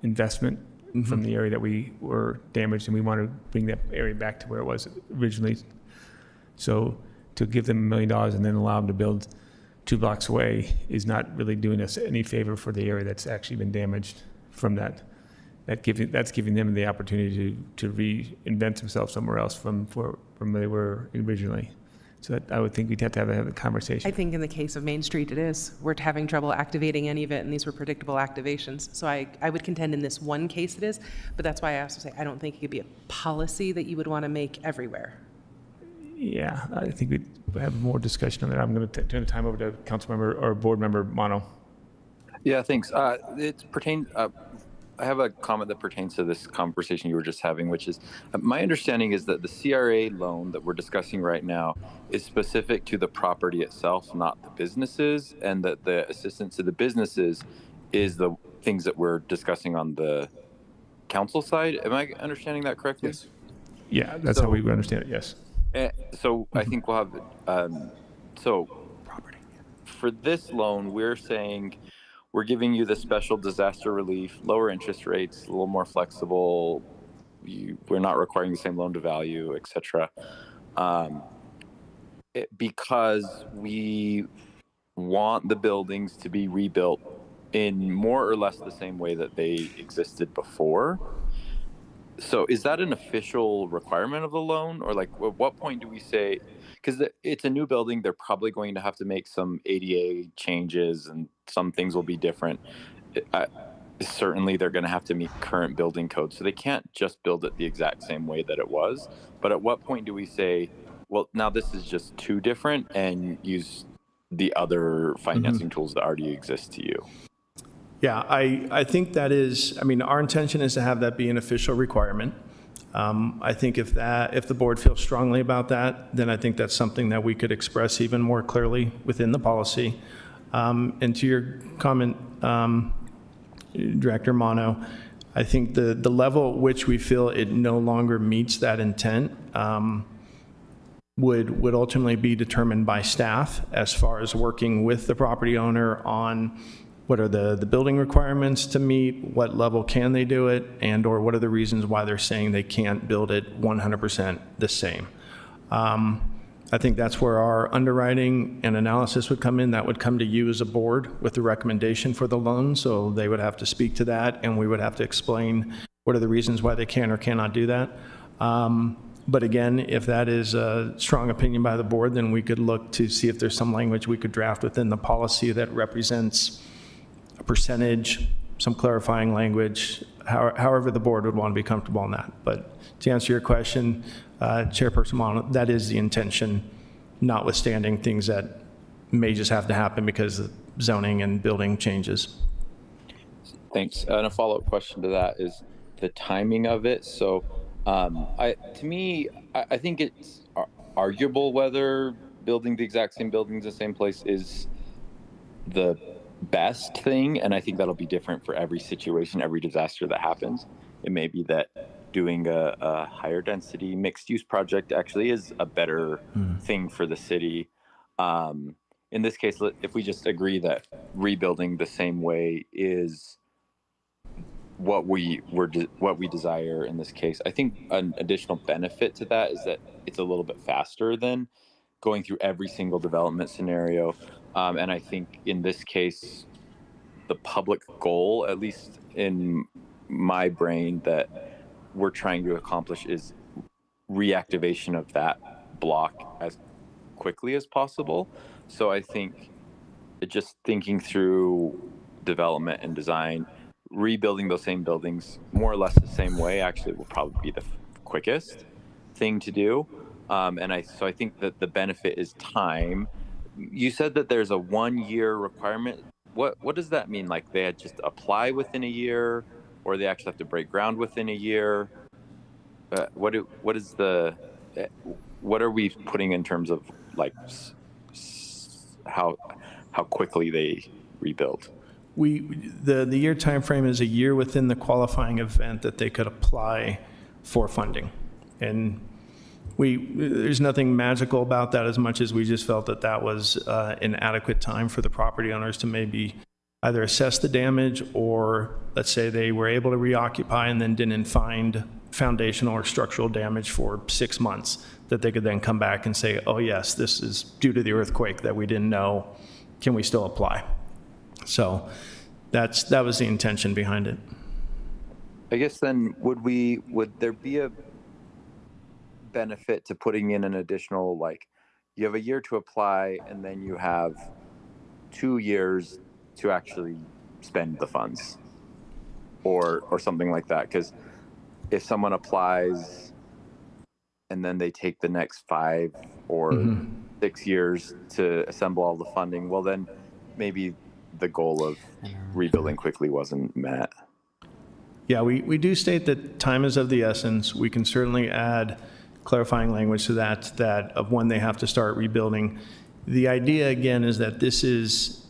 investment from the area that we were damaged, and we want to bring that area back to where it was originally. So to give them $1 million and then allow them to build 2 blocks away is not really doing us any favor for the area that's actually been damaged from that. That's giving them the opportunity to reinvent themselves somewhere else from where they were originally. So that, I would think we'd have to have a conversation. I think in the case of Main Street, it is. We're having trouble activating any of it, and these were predictable activations. So I would contend in this one case it is, but that's why I also say I don't think it could be a policy that you would want to make everywhere. Yeah, I think we'd have more discussion on that. I'm going to turn the time over to council member or board member Mono. Yeah, thanks. It pertains. I have a comment that pertains to this conversation you were just having, which is my understanding is that the CRA loan that we're discussing right now is specific to the property itself, not the businesses, and that the assistance to the businesses is the things that we're discussing on the council side. Am I understanding that correctly? Yes. Yeah, that's how we understand it. Yes. So I think we'll have, so for this loan, we're saying we're giving you the special disaster relief, lower interest rates, a little more flexible. We're not requiring the same loan to value, et cetera. Because we want the buildings to be rebuilt in more or less the same way that they existed before. So is that an official requirement of the loan, or like at what point do we say, because it's a new building, they're probably going to have to make some ADA changes and some things will be different. Certainly they're going to have to meet current building codes, so they can't just build it the exact same way that it was. But at what point do we say, well, now this is just too different and use the other financing tools that already exist to you? Yeah, I think that is, I mean, our intention is to have that be an official requirement. I think if the board feels strongly about that, then I think that's something that we could express even more clearly within the policy. And to your comment, Director Mono, I think the level at which we feel it no longer meets that intent would ultimately be determined by staff as far as working with the property owner on what are the building requirements to meet, what level can they do it, and or what are the reasons why they're saying they can't build it 100% the same. I think that's where our underwriting and analysis would come in. That would come to you as a board with the recommendation for the loan, so they would have to speak to that, and we would have to explain what are the reasons why they can or cannot do that. But again, if that is a strong opinion by the board, then we could look to see if there's some language we could draft within the policy that represents a percentage, some clarifying language, however the board would want to be comfortable on that. But to answer your question, Chairperson Mon, that is the intention, notwithstanding things that may just have to happen because of zoning and building changes. Thanks. And a follow-up question to that is the timing of it. So I think it's arguable whether building the exact same buildings in the same place is the best thing, and I think that'll be different for every situation, every disaster that happens. It may be that doing a higher density mixed use project actually is a better thing for the city. In this case, if we just agree that rebuilding the same way is what we desire in this case, I think an additional benefit to that is that it's a little bit faster than going through every single development scenario. And I think in this case, the public goal, at least in my brain, that we're trying to accomplish is reactivation of that block as quickly as possible. So I think just thinking through development and design, rebuilding those same buildings more or less the same way actually will probably be the quickest thing to do. So I think that the benefit is time. You said that there's a 1-year requirement. What does that mean? Like they had just apply within a year, or they actually have to break ground within a year? What are we putting in terms of like how quickly they rebuild? The year time frame is a year within the qualifying event that they could apply for funding, and there's nothing magical about that as much as we just felt that that was an adequate time for the property owners to maybe either assess the damage, or let's say they were able to reoccupy and then didn't find foundational or structural damage for 6 months, that they could then come back and say, oh yes, this is due to the earthquake that we didn't know, can we still apply? So that was the intention behind it. I guess then would there be a benefit to putting in an additional like you have a year to apply, and then you have 2 years to actually spend the funds, or something like that. Because if someone applies and then they take the next 5 or 6 years to assemble all the funding, well, then maybe the goal of rebuilding quickly wasn't met. Yeah, we do state that time is of the essence. We can certainly add clarifying language to that of when they have to start rebuilding. The idea, again, is that this is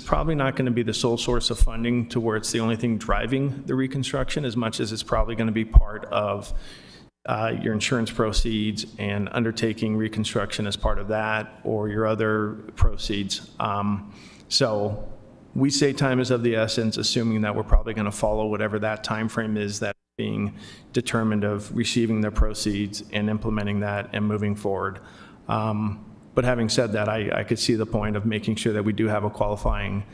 probably not going to be the sole source of funding to where it's the only thing driving the reconstruction, as much as it's probably going to be part of your insurance proceeds and undertaking reconstruction as part of that, or your other proceeds. So we say time is of the essence, assuming that we're probably going to follow whatever that time frame is that's being determined of receiving the proceeds and implementing that and moving forward. But having said that, I could see the point of making sure that we do have a qualifying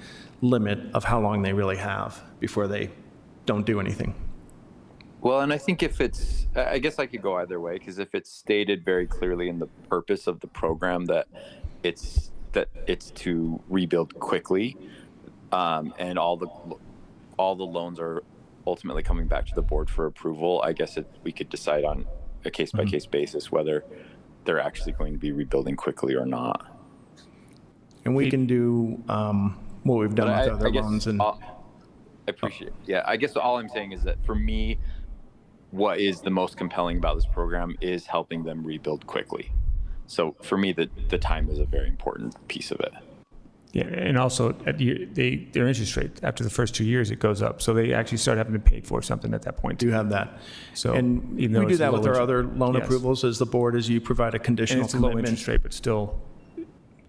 limit of how long they really have before they don't do anything. Well, and I think I guess I could go either way, because if it's stated very clearly in the purpose of the program that it's to rebuild quickly, and all the loans are ultimately coming back to the board for approval, I guess we could decide on a case-by-case basis whether they're actually going to be rebuilding quickly or not. And we can do what we've done with other loans. And I appreciate it. Yeah, I guess all I'm saying is that for me, what is the most compelling about this program is helping them rebuild quickly. So for me, the time is a very important piece of it. Yeah, and also their interest rate after the first 2 years, it goes up. So they actually start having to pay for something at that point. do have that. So And even though we do it's that low with our interest- other loan Yes. approvals as the board, as you provide a And conditional it's a low commitment. interest rate, but still.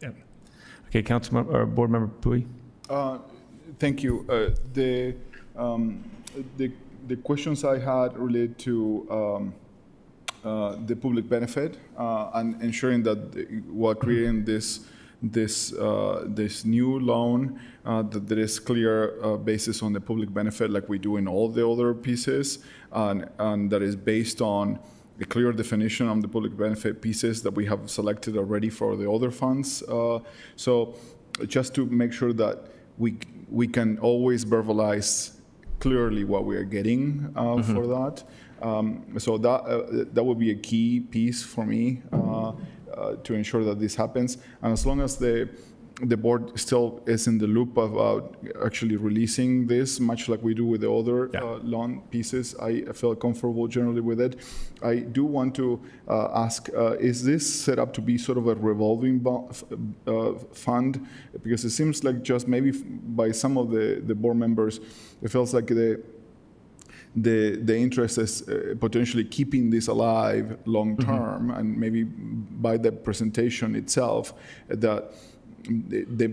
Yeah. Okay, Councilmember or Board Member Pui. Thank you. The questions I had relate to the public benefit and ensuring that while creating this new loan, that there is clear basis on the public benefit, like we do in all the other pieces, and that is based on a clear definition on the public benefit pieces that we have selected already for the other funds. So just to make sure that we can always verbalize clearly what we are getting for that. So that would be a key piece for me to ensure that this happens. And as long as the board still is in the loop about actually releasing this, much like we do with the other loan pieces, I feel comfortable generally with it. I do want to ask, is this set up to be sort of a revolving fund? Because it seems like just maybe by some of the board members, it feels like the interest is potentially keeping this alive long term, and maybe by the presentation itself that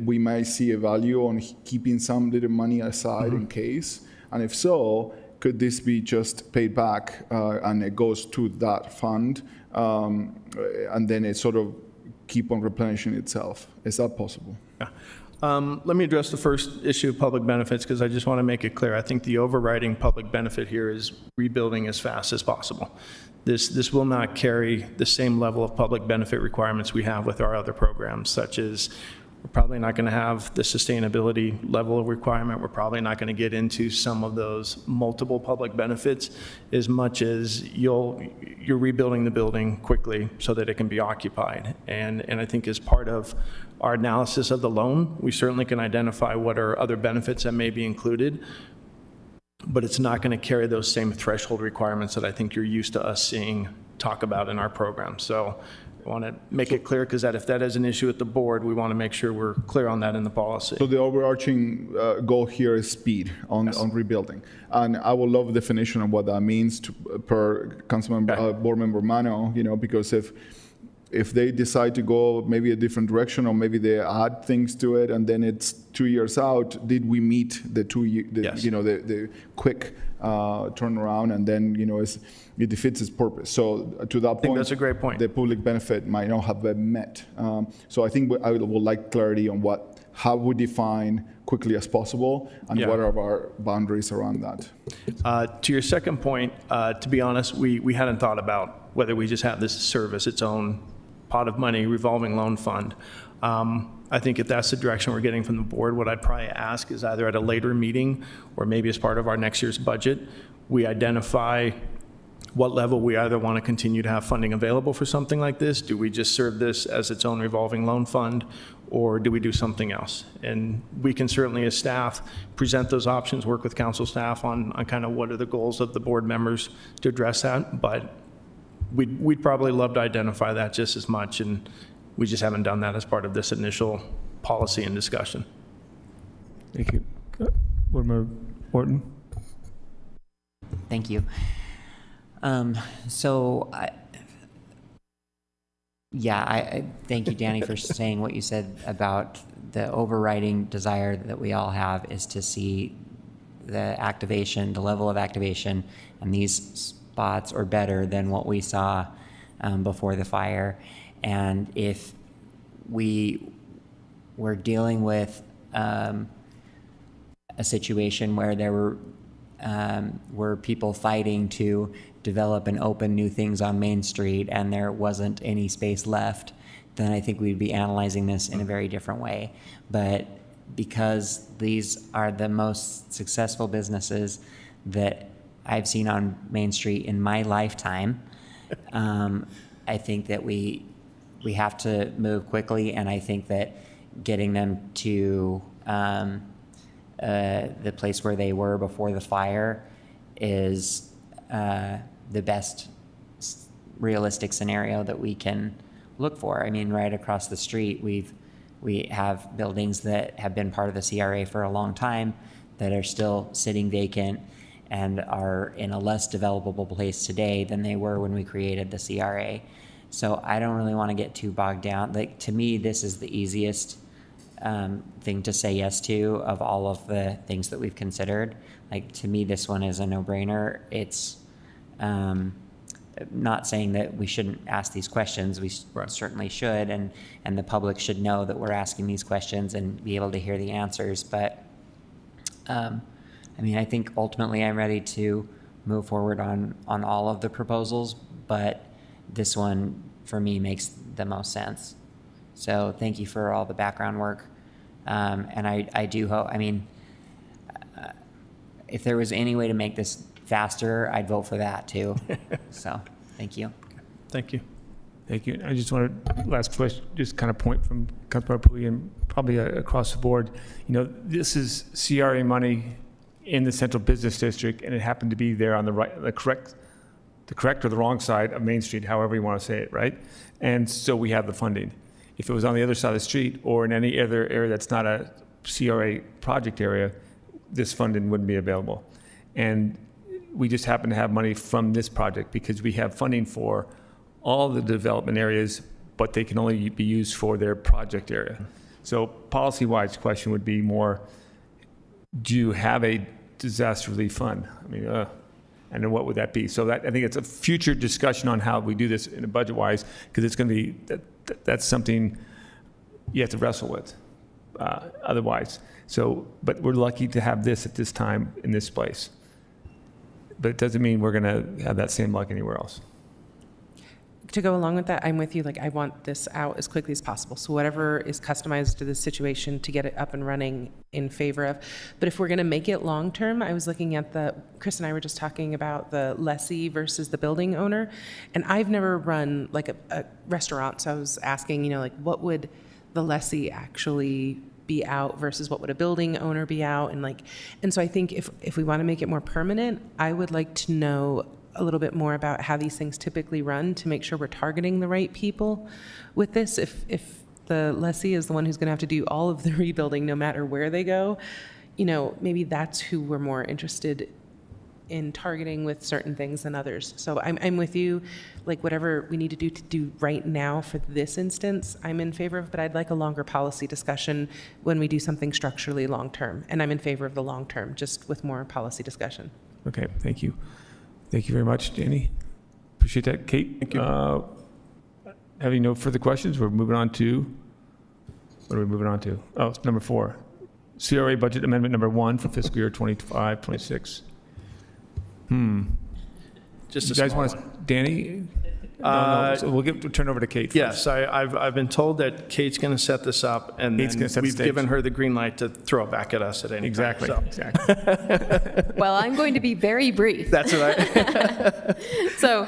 we might see a value on keeping some little money aside in case, and if so, could this be just paid back and it goes to that fund, and then it sort of keep on replenishing itself? Is that possible? Yeah. Let me address the first issue of public benefits, because I just want to make it clear. I think the overriding public benefit here is rebuilding as fast as possible. This will not carry the same level of public benefit requirements we have with our other programs, such as we're probably not going to have the sustainability level of requirement. We're probably not going to get into some of those multiple public benefits as much as you're rebuilding the building quickly so that it can be occupied. And I think as part of our analysis of the loan, we certainly can identify what are other benefits that may be included, but it's not going to carry those same threshold requirements that I think you're used to us seeing talk about in our program. So I want to make it clear, because if that is an issue at the board, we want to make sure we're clear on that in the policy. So the overarching goal here is speed on rebuilding. And I would love a definition of what that means per Councilmember, Board Member Mano, because if they decide to go maybe a different direction, or maybe they add things to it, and then it's 2 years out, did we meet the the quick turnaround, and then it defeats its purpose. So to that point, I think that's a great point. The public benefit might not have been met. So I think I would like clarity on how we define quickly as possible, and what are our boundaries around that. To your second point, to be honest, we hadn't thought about whether we just have this serve as its own pot of money, revolving loan fund. I think if that's the direction we're getting from the board, what I'd probably ask is either at a later meeting or maybe as part of our next year's budget, we identify what level we either want to continue to have funding available for something like this. Do we just serve this as its own revolving loan fund, or do we do something else? And we can certainly, as staff, present those options, work with council staff on kind of what are the goals of the board members to address that. But we'd probably love to identify that just as much, and we just haven't done that as part of this initial policy and discussion. Thank you. Board Member Orton? Thank you. I thank you, Danny, for saying what you said about the overriding desire that we all have is to see the activation, the level of activation, and these spots are better than what we saw before the fire. And if we were dealing with a situation where there were people fighting to develop and open new things on Main Street and there wasn't any space left, then I think we'd be analyzing this in a very different way. But because these are the most successful businesses that I've seen on Main Street in my lifetime, I think that we have to move quickly, and I think that getting them to the place where they were before the fire is the best realistic scenario that we can look for. I mean, right across the street, we have buildings that have been part of the CRA for a long time that are still sitting vacant and are in a less developable place today than they were when we created the CRA. So I don't really want to get too bogged down. Like, to me, this is the easiest thing to say yes to of all of the things that we've considered. Like, to me, this one is a no-brainer. It's not saying that we shouldn't ask these questions. We certainly should, and the public should know that we're asking these questions and be able to hear the answers. But I mean, I think ultimately I'm ready to move forward on all of the proposals, but this one for me makes the most sense. So thank you for all the background work. And I do hope, I mean, if there was any way to make this faster, I'd vote for that too. So thank you. Thank you. Thank you. I just want to, last question, just kind of point from Councilmember Pui and probably across the board. You know, this is CRA money in the central business district, and it happened to be there on the right, the correct or the wrong side of Main Street, however you want to say it, right? And so we have the funding. If it was on the other side of the street or in any other area that's not a CRA project area, this funding wouldn't be available. And we just happen to have money from this project because we have funding for all the development areas, but they can only be used for their project area. So policy-wise question would be more, do you have a disaster relief fund? I mean, and then what would that be? So that, I think it's a future discussion on how we do this in a budget-wise, because it's going to be, that's something you have to wrestle with otherwise. So, but we're lucky to have this at this time in this place. But it doesn't mean we're going to have that same luck anywhere else. To go along with that, I'm with you. Like, I want this out as quickly as possible. So whatever is customized to this situation to get it up and running in favor of. But if we're going to make it long-term, I was looking at Chris and I were just talking about the lessee versus the building owner. And I've never run like a restaurant. So I was asking, you know, like, what would the lessee actually be out versus what would a building owner be out? And so I think if we want to make it more permanent, I would like to know a little bit more about how these things typically run to make sure we're targeting the right people with this. If the lessee is the one who's going to have to do all of the rebuilding no matter where they go, you know, maybe that's who we're more interested in targeting with certain things than others. So I'm with you. Like, whatever we need to do right now for this instance, I'm in favor of, but I'd like a longer policy discussion when we do something structurally long-term. And I'm in favor of the long-term, just with more policy discussion. Okay, thank you. Thank you very much, Danny. Appreciate that. Kate? Thank you. Having no further questions, we're moving on to, what are we moving on to? Oh, it's number 4. CRA Budget Amendment number 1 for fiscal year 25-26. Just a You guys small want to, Danny, No, so we'll turn over to Kate first. Yes, I've been told that Kate's going to set this up, and Kate's then gonna set the we've stage. given her the green light to throw it back at us at any Exactly, time. exactly. Well, I'm going to be very brief. That's right. So,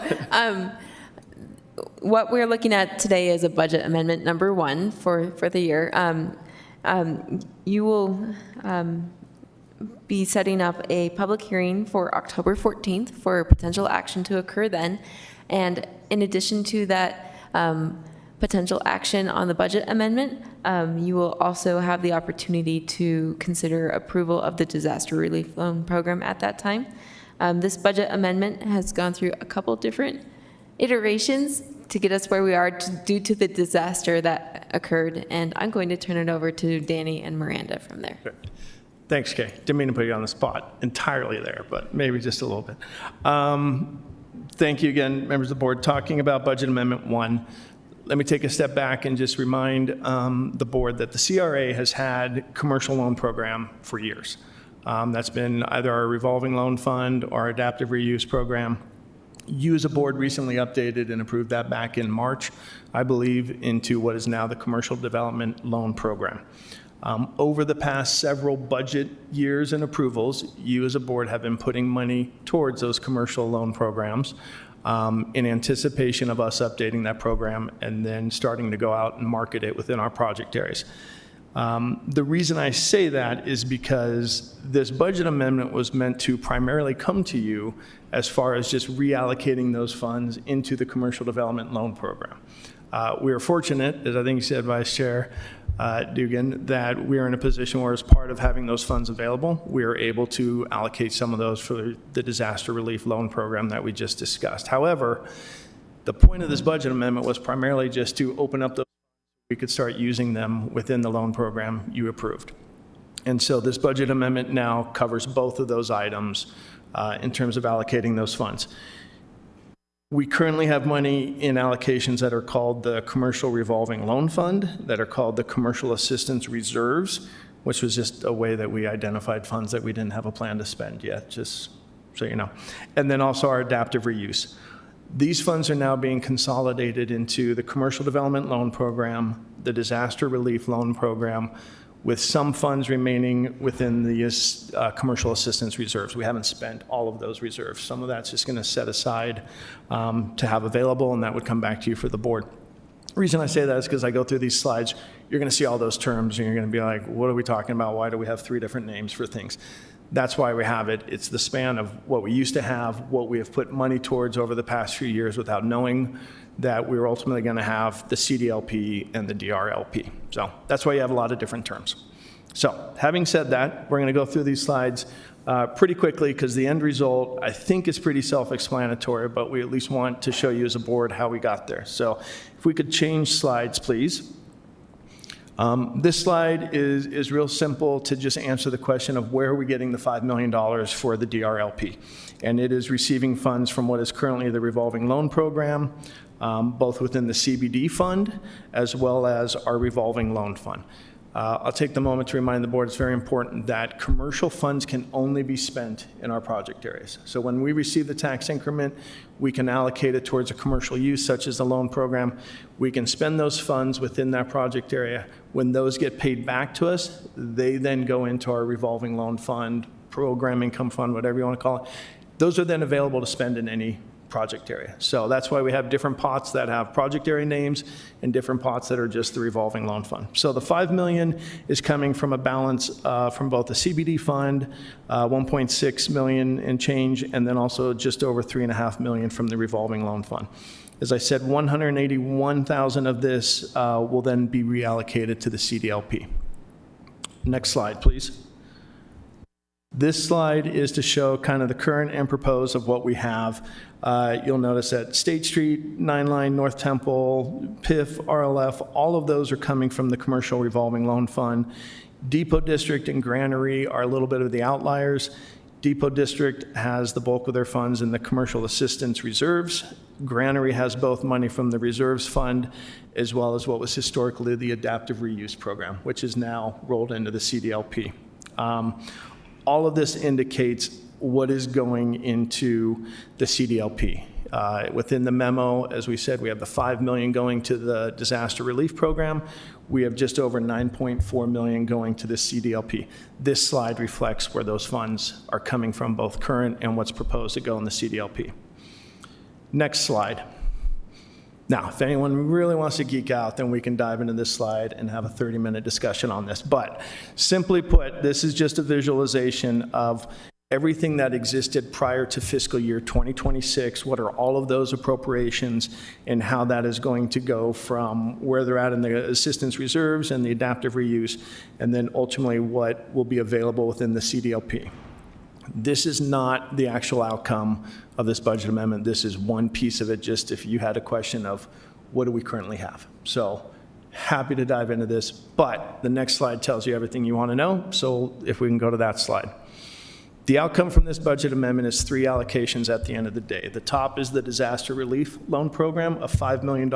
what we're looking at today is a budget amendment number 1 for the year. You will be setting up a public hearing for October 14th for potential action to occur then. And in addition to that potential action on the budget amendment, you will also have the opportunity to consider approval of the disaster relief loan program at that time. This budget amendment has gone through a couple different iterations to get us where we are due to the disaster that occurred. And I'm going to turn it over to Danny and Miranda from there. Thanks, Kay. Didn't mean to put you on the spot entirely there, but maybe just a little bit. Thank you again, members of the board. Talking about Budget Amendment 1, let me take a step back and just remind the board that the CRA has had commercial loan program for years. That's been either our revolving loan fund or our adaptive reuse program. You as a board recently updated and approved that back in March, I believe, into what is now the Commercial Development Loan Program. Over the past several budget years and approvals, you as a board have been putting money towards those commercial loan programs in anticipation of us updating that program and then starting to go out and market it within our project areas. The reason I say that is because this budget amendment was meant to primarily come to you as far as just reallocating those funds into the Commercial Development Loan Program. We are fortunate, as I think you said, Vice Chair Dugan, that we are in a position where, as part of having those funds available, we are able to allocate some of those for the disaster relief loan program that we just discussed. However, the point of this budget amendment was primarily just to open up those funds so we could start using them within the loan program you approved. And so this budget amendment now covers both of those items in terms of allocating those funds. We currently have money in allocations that are called the Commercial Revolving Loan Fund, that are called the Commercial Assistance Reserves, which was just a way that we identified funds that we didn't have a plan to spend yet, just so you know. And then also our adaptive reuse. These funds are now being consolidated into the Commercial Development Loan Program, the Disaster Relief Loan Program, with some funds remaining within the commercial assistance reserves. We haven't spent all of those reserves. Some of that's just going to set aside to have available, and that would come back to you for the board. The reason I say that is because I go through these slides, you're going to see all those terms, and you're going to be like, what are we talking about? Why do we have 3 different names for things? That's why we have it. It's the span of what we used to have, what we have put money towards over the past few years without knowing that we were ultimately going to have the CDLP and the DRLP. So that's why you have a lot of different terms. So having said that, we're going to go through these slides pretty quickly because the end result, I think, is pretty self-explanatory, but we at least want to show you as a board how we got there. So if we could change slides, please. This slide is real simple to just answer the question of where are we getting the $5 million for the DRLP. And it is receiving funds from what is currently the revolving loan program, both within the CBD fund as well as our revolving loan fund. I'll take the moment to remind the board it's very important that commercial funds can only be spent in our project areas. So when we receive the tax increment, we can allocate it towards a commercial use such as the loan program. We can spend those funds within that project area. When those get paid back to us, they then go into our revolving loan fund, program income fund, whatever you want to call it. Those are then available to spend in any project area. So that's why we have different pots that have project area names and different pots that are just the revolving loan fund. So the $5 million is coming from a balance from both the CBD fund, 1.6 million and change, and then also just over $3.5 million from the revolving loan fund. As I said, 181,000 of this will then be reallocated to the CDLP. Next slide, please. This slide is to show kind of the current and proposed of what we have. You'll notice that State Street, 9 Line, North Temple, PIF, RLF, all of those are coming from the Commercial Revolving Loan Fund. Depot District and Granary are a little bit of the outliers. Depot District has the bulk of their funds in the Commercial Assistance Reserves. Granary has both money from the Reserves Fund as well as what was historically the Adaptive Reuse Program, which is now rolled into the CDLP. All of this indicates what is going into the CDLP. Within the memo, as we said, we have the $5 million going to the disaster relief program. We have just over $9.4 million going to the CDLP. This slide reflects where those funds are coming from, both current and what's proposed to go in the CDLP. Next slide. Now, if anyone really wants to geek out, then we can dive into this slide and have a 30-minute discussion on this. But simply put, this is just a visualization of everything that existed prior to fiscal year 2026. What are all of those appropriations and how that is going to go from where they're at in the assistance reserves and the adaptive reuse, and then ultimately what will be available within the CDLP. This is not the actual outcome of this budget amendment. This is one piece of it, just if you had a question of what do we currently have. So happy to dive into this, but the next slide tells you everything you want to know. So if we can go to that slide. The outcome from this budget amendment is 3 allocations at the end of the day. The top is the disaster relief loan program of $5 million,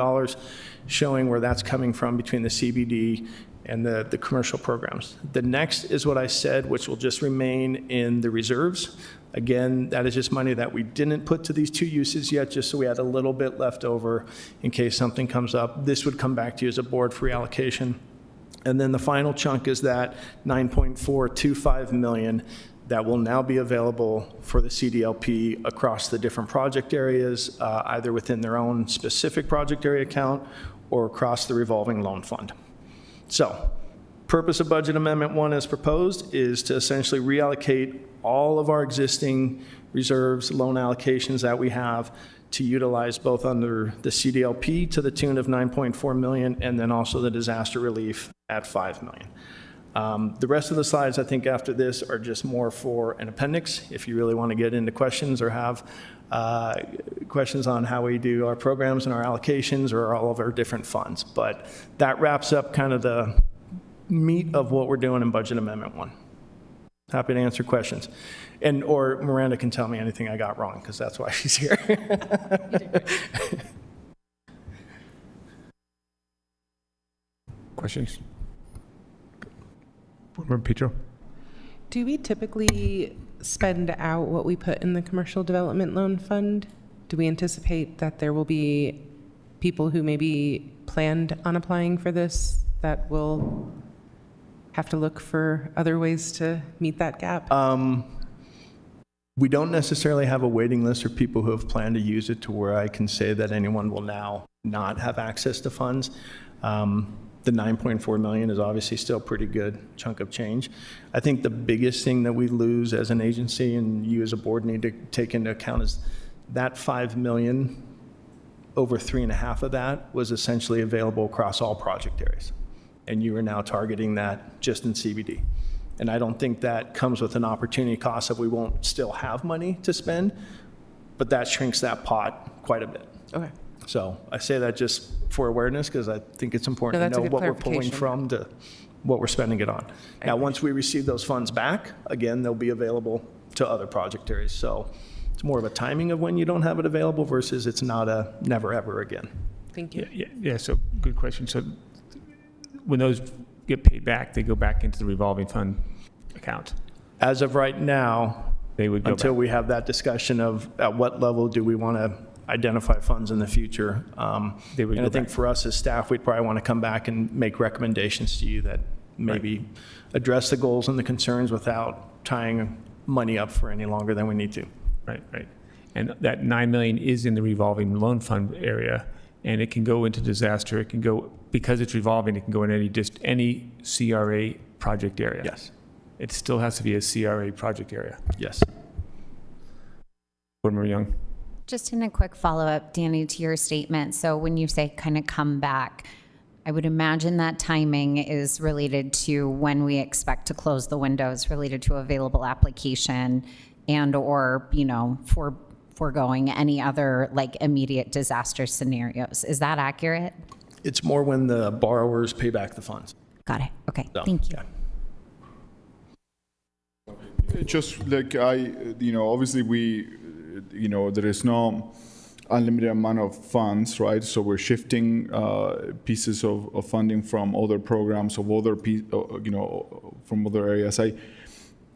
showing where that's coming from between the CBD and the commercial programs. The next is what I said, which will just remain in the reserves. Again, that is just money that we didn't put to these 2 uses yet, just so we had a little bit left over in case something comes up. This would come back to you as a board for reallocation. And then the final chunk is that $9.425 million that will now be available for the CDLP across the different project areas, either within their own specific project area account or across the revolving loan fund. So, purpose of Budget Amendment 1 as proposed is to essentially reallocate all of our existing reserves, loan allocations that we have to utilize both under the CDLP to the tune of $9.4 million and then also the disaster relief at $5 million. The rest of the slides, I think, after this are just more for an appendix. If you really want to get into questions or have questions on how we do our programs and our allocations or all of our different funds. But that wraps up kind of the meat of what we're doing in Budget Amendment 1. Happy to answer questions. Or Miranda can tell me anything I got wrong, because that's why she's here. Questions? Board Member Petro? Do we typically spend out what we put in the commercial development loan fund? Do we anticipate that there will be people who maybe planned on applying for this that will have to look for other ways to meet that gap? We don't necessarily have a waiting list or people who have planned to use it to where I can say that anyone will now not have access to funds. The $9.4 million is obviously still a pretty good chunk of change. I think the biggest thing that we lose as an agency and you as a board need to take into account is that $5 million, over 3.5 of that was essentially available across all project areas. And you are now targeting that just in CBD. And I don't think that comes with an opportunity cost of we won't still have money to spend, but that shrinks that pot quite a bit. Okay. So I say that just for awareness because I think it's important to know what we're pulling from to what we're spending it on. Now, once we receive those funds back, again, they'll be available to other project areas. So it's more of a timing of when you don't have it available versus it's not a never ever again. Thank you. Yeah, so good question. So when those get paid back, they go back into the revolving fund account? As of right now, they would go until back. we have that discussion of at what level do we want to identify funds in the future. They would and go I think back. for us as staff, we'd probably want to come back and make recommendations to you that maybe address the goals and the concerns without tying money up for any longer than we need to. Right. And that $9 million is in the revolving loan fund area, and it can go into disaster. It can go, because it's revolving, it can go in any CRA project area. Yes. It still has to be a CRA project area. Yes. Board Member Young. Just in a quick follow-up, Danny, to your statement. So when you say kind of come back, I would imagine that timing is related to when we expect to close the windows, related to available application and or, foregoing any other like immediate disaster scenarios. Is that accurate? It's more when the borrowers pay back the funds. Got it. Okay. So, Thank you. Yeah. Just like obviously there is no unlimited amount of funds, right? So we're shifting pieces of funding from other programs, from other areas.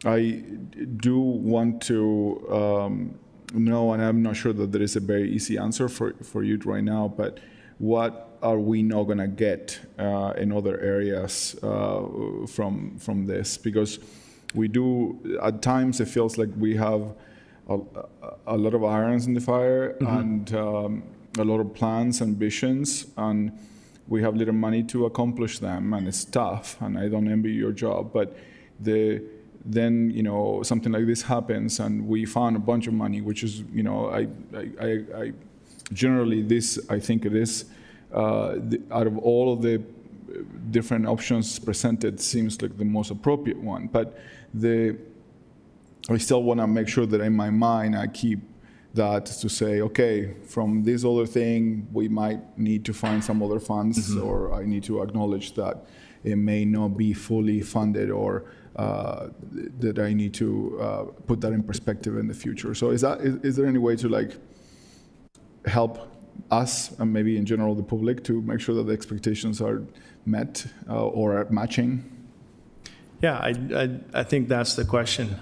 I do want to know, and I'm not sure that there is a very easy answer for you right now, but what are we not going to get in other areas from this? Because we do, at times it feels like we have a lot of irons in the fire and a lot of plans and visions, and we have little money to accomplish them, and it's tough, and I don't envy your job, but then, you know, something like this happens and we found a bunch of money, which is, you know, I generally this, I think it is, out of all of the different options presented, seems like the most appropriate one. But I still want to make sure that in my mind I keep that to say, okay, from this other thing, we might need to find some other funds, or I need to acknowledge that it may not be fully funded, or that I need to put that in perspective in the future. So is there any way to like help us and maybe in general the public to make sure that the expectations are met or are matching? Yeah, I think that's the question.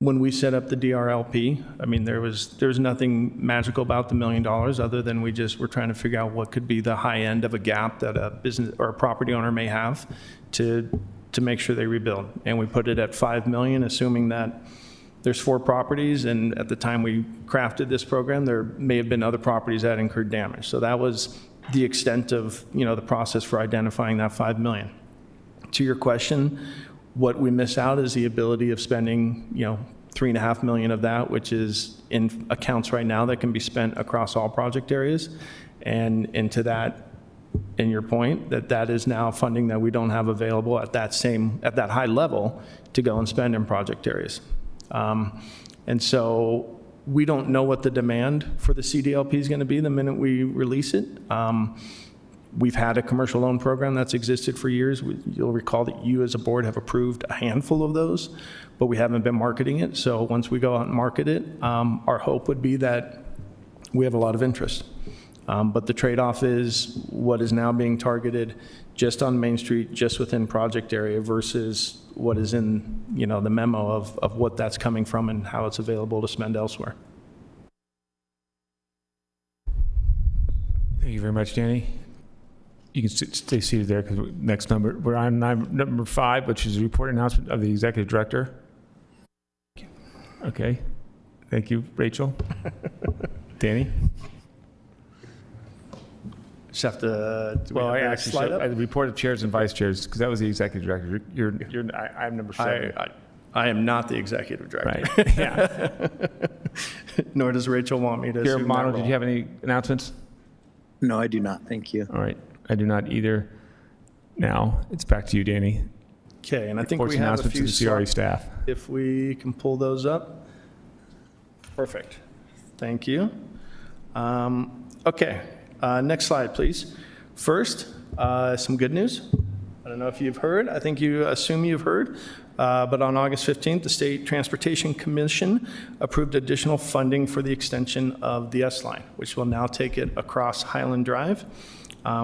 When we set up the DRLP, I mean, there was nothing magical about the $1 million other than we just were trying to figure out what could be the high end of a gap that a business or a property owner may have to make sure they rebuild. And we put it at $5 million, assuming that there's 4 properties, and at the time we crafted this program, there may have been other properties that incurred damage. So that was the extent of, you know, the process for identifying that $5 million. To your question, what we miss out is the ability of spending, you know, $3.5 million of that, which is in accounts right now that can be spent across all project areas. And into that, in your point, that is now funding that we don't have available at that high level to go and spend in project areas. And so we don't know what the demand for the CDLP is going to be the minute we release it. We've had a commercial loan program that's existed for years. You'll recall that you as a board have approved a handful of those, but we haven't been marketing it. So once we go out and market it, our hope would be that we have a lot of interest. But the trade-off is what is now being targeted just on Main Street, just within project area, versus what is in, you know, the memo of what that's coming from and how it's available to spend elsewhere. Thank you very much, Danny. You can stay seated there because next number, we're on number 5, which is a report announcement of the executive director. Okay. Thank you, Rachel. Danny? Just have to, Well, I actually showed the report of chairs and vice chairs because that was the executive director. I'm number 7. I am not the executive director. Right. Yeah. Nor does Rachel want me to Here, assume Mono, that did you have any announcements? No, I do not. Thank you. All right. I do not either. Now, it's back to you, Danny. Okay, and I think Reports we and have a announcements few to the CRA slides. staff. If we can pull those up. Perfect. Thank you. Okay, next slide, please. First, some good news. I don't know if you've heard. I think you assume you've heard. But on August 15th, the State Transportation Commission approved additional funding for the extension of the S-Line, which will now take it across Highland Drive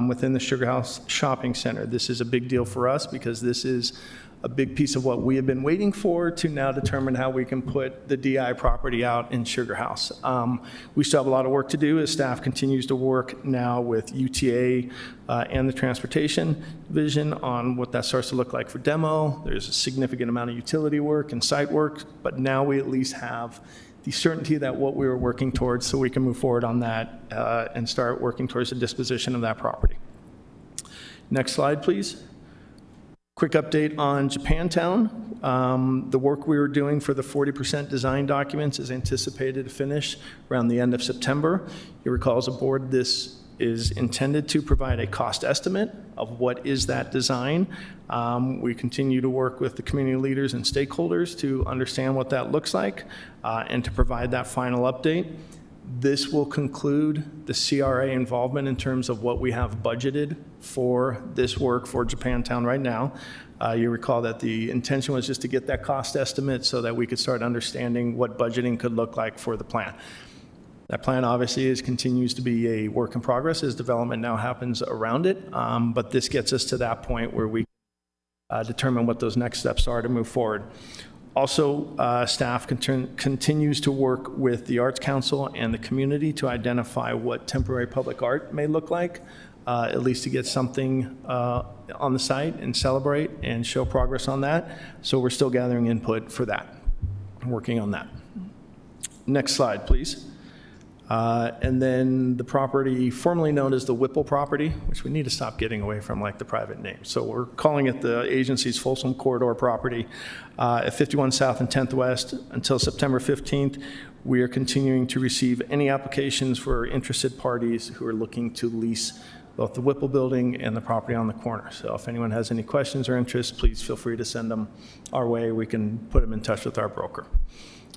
within the Sugar House Shopping Center. This is a big deal for us because this is a big piece of what we have been waiting for to now determine how we can put the DI property out in Sugar House. We still have a lot of work to do as staff continues to work now with UTA and the Transportation Division on what that starts to look like for demo. There's a significant amount of utility work and site work, but now we at least have the certainty that what we were working towards so we can move forward on that and start working towards the disposition of that property. Next slide, please. Quick update on Japantown. The work we were doing for the 40% design documents is anticipated to finish around the end of September. You recall as a board, this is intended to provide a cost estimate of what is that design. We continue to work with the community leaders and stakeholders to understand what that looks like and to provide that final update. This will conclude the CRA involvement in terms of what we have budgeted for this work for Japantown right now. You recall that the intention was just to get that cost estimate so that we could start understanding what budgeting could look like for the plan. That plan obviously continues to be a work in progress as development now happens around it, but this gets us to that point where we determine what those next steps are to move forward. Also, staff continues to work with the Arts Council and the community to identify what temporary public art may look like, at least to get something on the site and celebrate and show progress on that. So we're still gathering input for that, working on that. Next slide, please. And then the property formerly known as the Whipple property, which we need to stop getting away from like the private name. So we're calling it the agency's Folsom Corridor property at 51 South and 10th West. Until September 15th, we are continuing to receive any applications for interested parties who are looking to lease both the Whipple building and the property on the corner. So if anyone has any questions or interests, please feel free to send them our way. We can put them in touch with our broker.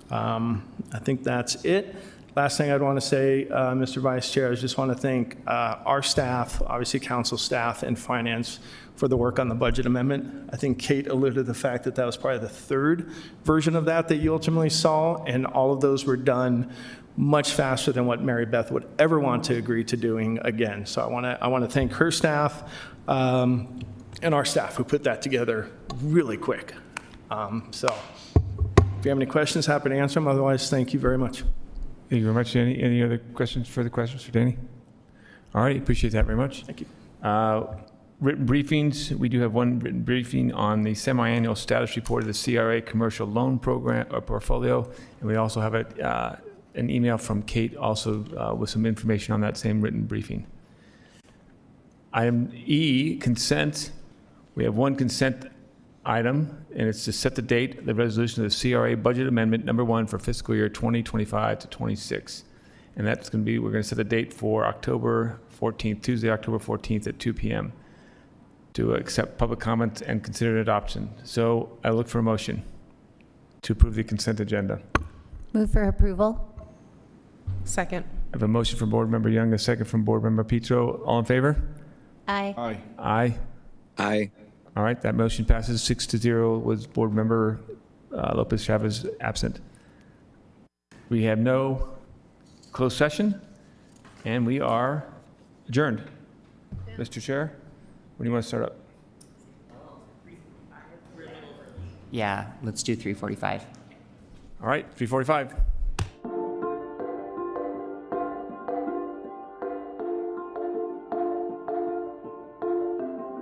I think that's it. Last thing I'd want to say, Mr. Vice Chair, I just want to thank our staff, obviously council staff and finance for the work on the budget amendment. I think Kate alluded to the fact that that was probably the third version of that you ultimately saw, and all of those were done much faster than what Mary Beth would ever want to agree to doing again. So I want to thank her staff and our staff who put that together really quick. So if you have any questions, happy to answer them. Otherwise, thank you very much. Thank you very much, Danny. Any other questions, further questions for Danny? All right, appreciate that very much. Thank you. Written briefings. We do have one written briefing on the semi-annual status report of the CRA commercial loan program or portfolio. And we also have an email from Kate also with some information on that same written briefing. Item E, consent. We have one consent item, and it's to set the date, the resolution of the CRA budget amendment number 1 for fiscal year 2025 to 26. And that's going to be, we're going to set the date for October 14th, Tuesday, October 14th at 2 p.m. to accept public comments and consider adoption. So I look for a motion to approve the consent agenda. Move for approval. Second. I have a motion from Board Member Young, a second from Board Member Petro. All in favor? Aye. Aye. Aye. Aye. All right, that motion passes 6-0 with Board Member Lopez Chavez absent. We have no closed session, and we are adjourned. Mr. Chair, when do you want to start up? Yeah, let's do 3:45. All right, 3:45.